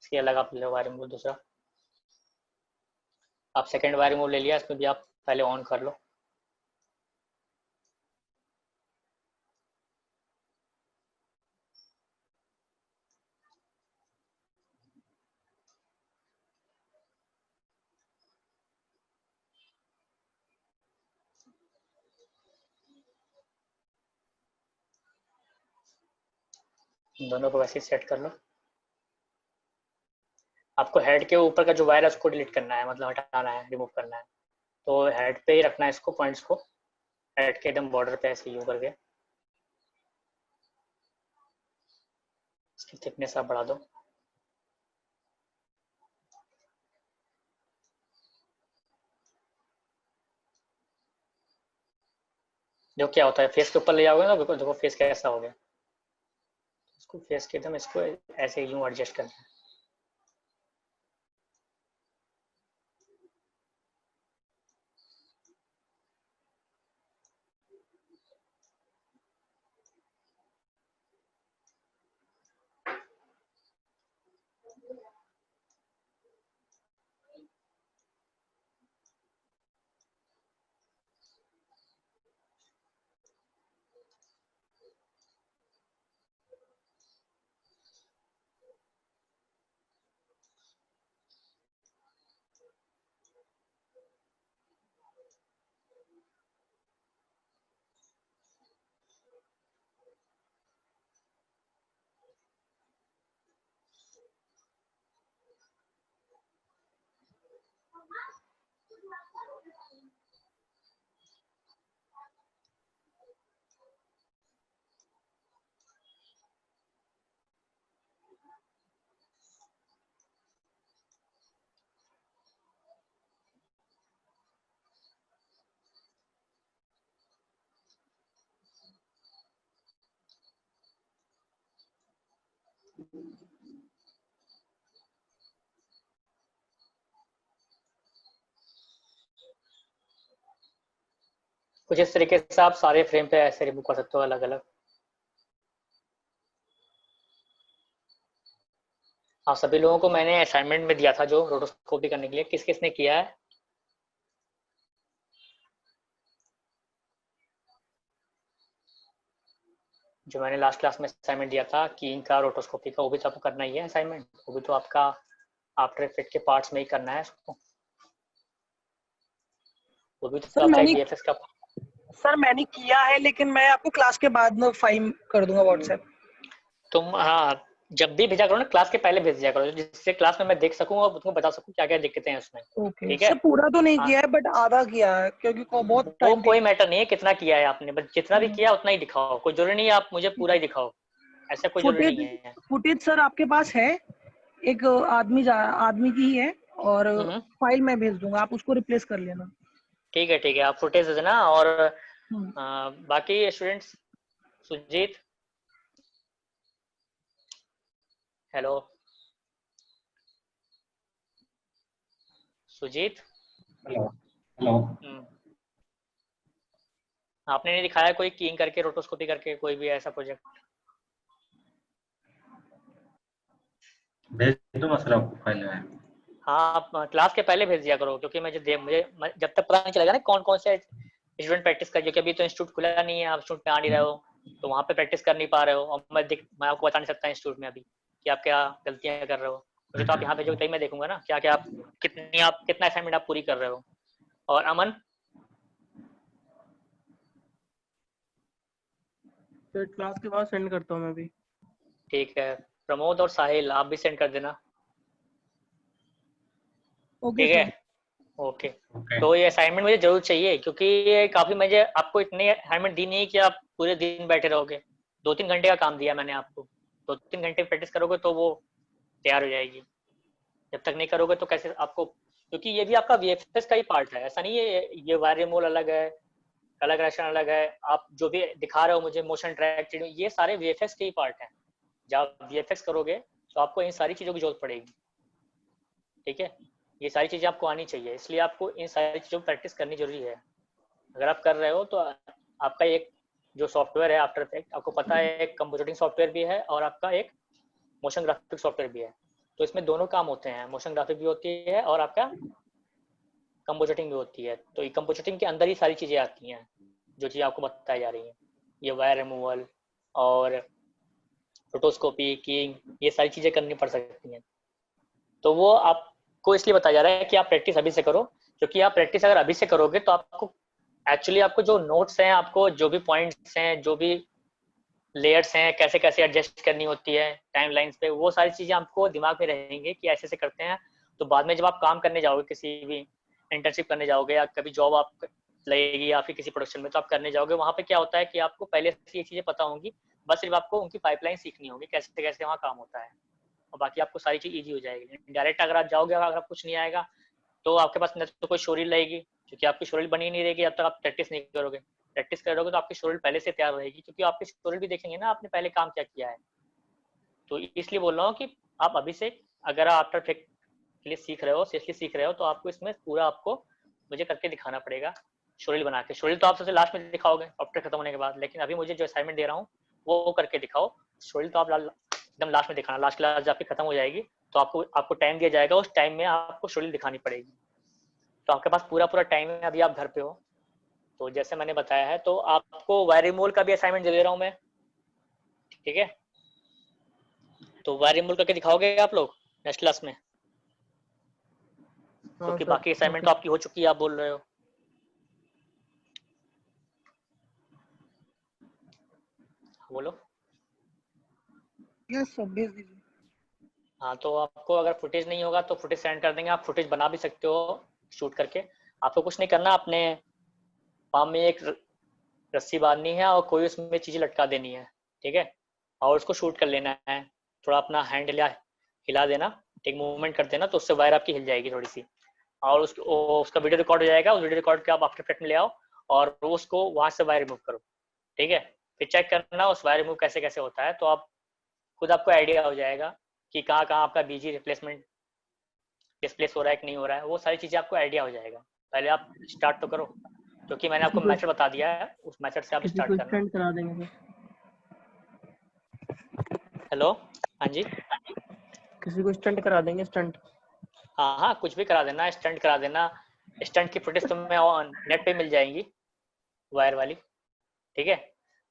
इसके अलग आप ले लो वायरिंग को। दूसरा आप सेकेंड वायरिंग मोड ले लिया, इसमें भी आप पहले ऑन कर लो। दोनों को वैसे ही सेट कर लो। आपको हेड के ऊपर का जो वायर है उसको डिलीट करना है, मतलब हटाना है, रिमूव करना है। तो हेड पे ही रखना है इसको, पॉइंट्स को हेड के एकदम बॉर्डर पे ऐसे यू करके। इसकी थिकनेस आप बढ़ा दो। जो क्या होता है फेस के ऊपर ले जाओगे ना, देखो फेस कैसा हो गया। इसको फेस के एकदम इसको ऐसे यूं एडजस्ट करना है। कुछ इस तरीके से आप सारे फ्रेम पे ऐसे रिमूव कर सकते हो अलग अलग। हाँ, सभी लोगों को मैंने असाइनमेंट में दिया था जो रोटोस्कोपी करने के लिए, किस किस ने किया है? जो मैंने लास्ट क्लास में असाइनमेंट दिया था कीइंग का, रोटोस्कोपी का, वो भी तो आपको करना ही है असाइनमेंट। वो भी तो आपका आफ्टर इफेक्ट के पार्ट्स में ही करना है उसको। वो भी तो सर आपका मैंने वीएफएक्स का। सर मैंने किया है, लेकिन मैं आपको क्लास के बाद में फाइल कर दूंगा व्हाट्सएप। तुम हाँ, जब भी भेजा करो ना क्लास के पहले भेज दिया करो, जिससे क्लास में मैं देख सकूं और तुमको बता सकूं क्या क्या दिक्कतें हैं उसमें। ओके ठीक है? सर, पूरा तो नहीं हाँ, किया है बट आधा किया है, क्योंकि को बहुत वो टाइम कोई मैटर नहीं है कितना किया है आपने, बस जितना भी टेक। किया उतना ही दिखाओ। कोई जरूरी नहीं है आप मुझे पूरा ही दिखाओ, ऐसा कोई जरूरी फुटेज नहीं है। फुटेज सर आपके पास है? एक आदमी की ही है, और फाइल मैं भेज दूंगा, आप उसको रिप्लेस कर लेना। ठीक है, आप फुटेज दे देना। और हम्म। बाकी students, Sujit, hello Sujit, hello hello. आपने नहीं दिखाया कोई कीइंग करके, रोटोस्कोपी करके, कोई भी ऐसा प्रोजेक्ट? भेज दूंगा सर आपको फाइल में। हाँ, आप क्लास के पहले भेज दिया करो, क्योंकि जब तक पता नहीं चलेगा ना कौन कौन से स्टूडेंट प्रैक्टिस कर, क्योंकि अभी तो इंस्टीट्यूट खुला नहीं है, आप इंस्टीट्यूट में आ नहीं रहे हो, तो वहाँ पे प्रैक्टिस कर नहीं पा रहे हो, और मैं आपको बता नहीं सकता इंस्टीट्यूट में अभी कि आप क्या गलतियाँ कर रहे हो। मुझे तो आप यहाँ भेजोगे तभी मैं देखूंगा ना क्या क्या आप कितना असाइनमेंट आप पूरी कर रहे हो। और अमन, तो क्लास के बाद सेंड करता हूँ मैं भी। ठीक है। प्रमोद और साहिल, आप भी सेंड कर देना। ओके ठीक है, सर। ओके। ओके। तो ये असाइनमेंट मुझे जरूर चाहिए, क्योंकि ये काफी, मुझे आपको इतने असाइनमेंट दी नहीं कि आप पूरे दिन बैठे रहोगे। 2-3 घंटे का काम दिया मैंने आपको, 2-3 घंटे प्रैक्टिस करोगे तो वो तैयार हो जाएगी। जब तक नहीं करोगे तो कैसे आपको, क्योंकि ये भी आपका वीएफएक्स का ही पार्ट है, ऐसा नहीं है ये वायर रिमूवल अलग है, कलर करेक्शन अलग है, आप जो भी दिखा रहे हो मुझे मोशन ट्रैक, ये सारे वीएफएक्स के ही पार्ट हैं। जब आप वीएफएक्स करोगे तो आपको इन सारी चीज़ों की जरूरत पड़ेगी। ठीक है, ये सारी चीज़ें आपको आनी चाहिए, इसलिए आपको इन सारी चीज़ों की प्रैक्टिस करनी जरूरी है। अगर आप कर रहे हो तो आपका एक जो सॉफ्टवेयर है आफ्टर इफेक्ट, आपको पता है एक कंपोजिटिंग सॉफ्टवेयर भी है और आपका एक मोशन ग्राफिक सॉफ्टवेयर भी है। तो इसमें दोनों काम होते हैं, मोशन ग्राफिक भी होती है और आपका कंपोजिटिंग भी होती है। तो ये कंपोजिटिंग के अंदर ही सारी चीज़ें आती हैं जो चीज़ आपको बताई जा रही हैं, ये वायर रिमूवल और रोटोस्कोपी, कीइंग, ये सारी चीज़ें करनी पड़ सकती हैं। तो वो आपको इसलिए बताया जा रहा है कि आप प्रैक्टिस अभी से करो, क्योंकि आप प्रैक्टिस अगर अभी से करोगे तो आपको एक्चुअली आपको जो नोट्स हैं, आपको जो भी पॉइंट्स हैं, जो भी लेयर्स हैं, कैसे कैसे एडजस्ट करनी होती है टाइम लाइन्स पे, वो सारी चीज़ें आपको दिमाग में रहेंगे कि ऐसे ऐसे करते हैं। तो बाद में जब आप काम करने जाओगे, किसी भी इंटर्नशिप करने जाओगे या कभी जॉब आप लगेगी या फिर किसी प्रोडक्शन में, तो आप करने जाओगे, वहाँ पे क्या होता है कि आपको पहले से ये चीज़ें पता होंगी, बस सिर्फ आपको उनकी पाइपलाइन सीखनी होगी, कैसे कैसे वहाँ काम होता है, और बाकी आपको सारी चीज़ ईजी हो जाएगी। डायरेक्ट अगर आप जाओगे, अगर आप कुछ नहीं आएगा, तो आपके पास न तो कोई शोरील रहेगी, क्योंकि आपकी शोरील बनी नहीं रहेगी जब तक आप प्रैक्टिस नहीं करोगे। प्रैक्टिस करोगे तो आपकी शोरील पहले से तैयार रहेगी, क्योंकि आपकी शोरील भी देखेंगे ना आपने पहले काम क्या किया है। तो इसलिए बोल रहा हूँ कि आप अभी से, अगर आप आफ्टर इफेक्ट के लिए सीख रहे हो, सीरियसली सीख रहे हो, तो आपको इसमें पूरा आपको मुझे करके दिखाना पड़ेगा शोरील बना के। शोरील तो आप सबसे लास्ट में दिखाओगे सॉफ्टवेयर खत्म होने के बाद, लेकिन अभी मुझे जो असाइनमेंट दे रहा हूँ वो करके दिखाओ। शोरील तो आप एकदम लास्ट में दिखाना, लास्ट क्लास जब आपकी खत्म हो जाएगी तो आपको टाइम दिया जाएगा, उस टाइम में आपको शोरील दिखानी पड़ेगी। तो आपके पास पूरा पूरा टाइम है, अभी आप घर पे हो। तो जैसे मैंने बताया है, तो आपको वायर रिमूवल का भी असाइनमेंट दे रहा हूँ मैं, ठीक है? तो वायर रिमूवल करके दिखाओगे आप लोग नेक्स्ट क्लास में, क्योंकि बाकी असाइनमेंट तो आपकी हो चुकी है, आप बोल रहे हो। बोलो। यस सर, भेज दीजिए। हाँ, तो आपको अगर फुटेज नहीं होगा तो फुटेज सेंड कर देंगे, आप फुटेज बना भी सकते हो शूट करके। आपको कुछ नहीं करना, अपने पाम में एक रस्सी बांधनी है और कोई उसमें चीज़ें लटका देनी है, ठीक है? और उसको शूट कर लेना है, थोड़ा अपना हैंड हिला देना, एक मूवमेंट कर देना, तो उससे वायर आपकी हिल जाएगी थोड़ी सी, और उसका वीडियो रिकॉर्ड हो जाएगा। उस वीडियो रिकॉर्ड के आप आफ्टर इफेक्ट में ले आओ और उसको वहाँ से वायर रिमूव करो, ठीक है? फिर चेक करना उस वायर रिमूव कैसे कैसे होता है, तो आप खुद आपको आइडिया हो जाएगा कि कहाँ कहाँ आपका बीजी रिप्लेसमेंट डिस्प्लेस हो रहा है कि नहीं हो रहा है, वो सारी चीज़ें आपको आइडिया हो जाएगा। पहले आप स्टार्ट तो करो, क्योंकि मैंने आपको मेथड बता दिया है, उस मेथड से आप स्टार्ट करना। स्टंट करा देंगे सर। हेलो, हाँ जी। किसी को स्टंट करा देंगे, स्टंट। हाँ हाँ, कुछ भी करा देना, स्टंट करा देना। स्टंट की फुटेज तुम्हें नेट पे मिल जाएंगी, वायर वाली, ठीक है?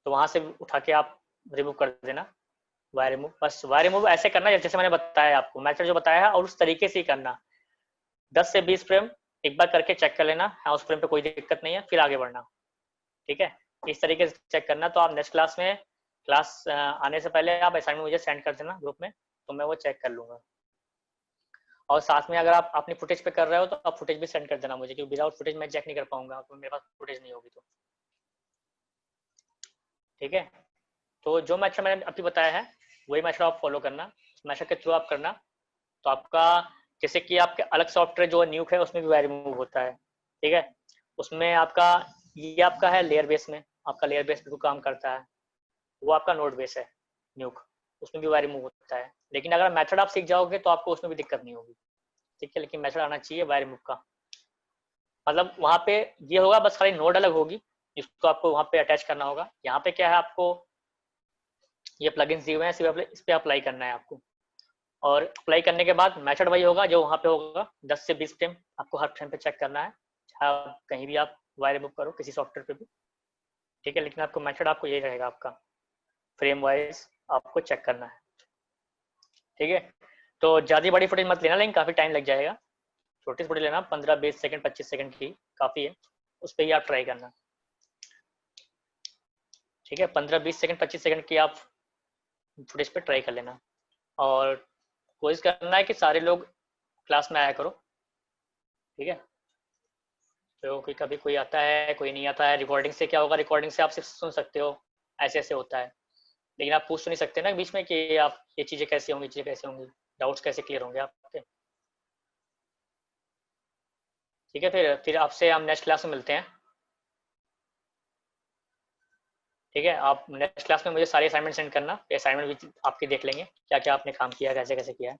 तो वहाँ से उठा के आप रिमूव कर देना वायर रिमूव। बस वायर रिमूव ऐसे करना जैसे मैंने बताया आपको, मेथड जो बताया है, और उस तरीके से ही करना। 10 से 20 फ्रेम एक बार करके चेक कर लेना, हाँ उस फ्रेम पे कोई दिक्कत नहीं है, फिर आगे बढ़ना, ठीक है? इस तरीके से चेक करना। तो आप नेक्स्ट क्लास में, क्लास आने से पहले आप असाइनमेंट मुझे सेंड कर देना ग्रुप में, तो मैं वो चेक कर लूँगा। और साथ में अगर आप अपनी फुटेज पे कर रहे हो तो आप फुटेज भी सेंड कर देना मुझे, क्योंकि विदाउट फुटेज मैं चेक नहीं कर पाऊंगा, तो मेरे पास फुटेज नहीं होगी तो, ठीक है? तो जो मेथड मैंने अभी बताया है वही मेथड आप फॉलो करना, उस मेथड के थ्रू आप करना, तो आपका जैसे कि आपके अलग सॉफ्टवेयर जो न्यूक है उसमें भी वायर रिमूव होता है, ठीक है। उसमें आपका ये आपका है लेयर बेस में, आपका लेयर बेस भी काम करता है, वो आपका नोड बेस है न्यूक, उसमें भी वायर रिमूव होता है। लेकिन अगर मेथड आप सीख जाओगे तो आपको उसमें भी दिक्कत नहीं होगी, ठीक है। लेकिन मेथड आना चाहिए वायर रिमूव का, मतलब वहाँ पे ये होगा बस खाली नोड अलग होगी जिसको आपको वहाँ पे अटैच करना होगा। यहाँ पे क्या है, आपको ये प्लगइन्स दिए हुए हैं, सिर्फ इस पे अप्लाई करना है आपको, और अप्लाई करने के बाद मेथड वही होगा जो वहाँ पे होगा। 10 से 20 फ्रेम आपको हर फ्रेम पे चेक करना है, आप कहीं भी आप वायर रिमूव करो किसी सॉफ्टवेयर पे भी, ठीक है। लेकिन आपको मेथड आपको यही रहेगा, आपका फ्रेम वाइज आपको चेक करना है, ठीक है। तो ज़्यादा बड़ी फुटेज मत लेना, लेकिन काफ़ी टाइम लग जाएगा। छोटी फुटेज लेना, 15-20 सेकंड 25 सेकंड की काफ़ी है, उस पर ही आप ट्राई करना, ठीक है। 15-20 सेकंड 25 सेकंड की आप फुटेज पे ट्राई कर लेना, और कोशिश करना है कि सारे लोग क्लास में आया करो, ठीक है। तो कोई कभी कोई आता है कोई नहीं आता है, रिकॉर्डिंग से क्या होगा, रिकॉर्डिंग से आप सिर्फ सुन सकते हो, ऐसे ऐसे होता है, लेकिन आप पूछ तो नहीं सकते ना बीच में कि आप ये चीज़ें कैसे होंगी, चीज़ें कैसे होंगी, डाउट्स कैसे क्लियर होंगे आपके, ठीक है। फिर आपसे हम नेक्स्ट क्लास में मिलते हैं, ठीक है। आप नेक्स्ट क्लास में मुझे सारे असाइनमेंट सेंड करना, असाइनमेंट भी आपके देख लेंगे क्या क्या आपने काम किया, कैसे कैसे किया है।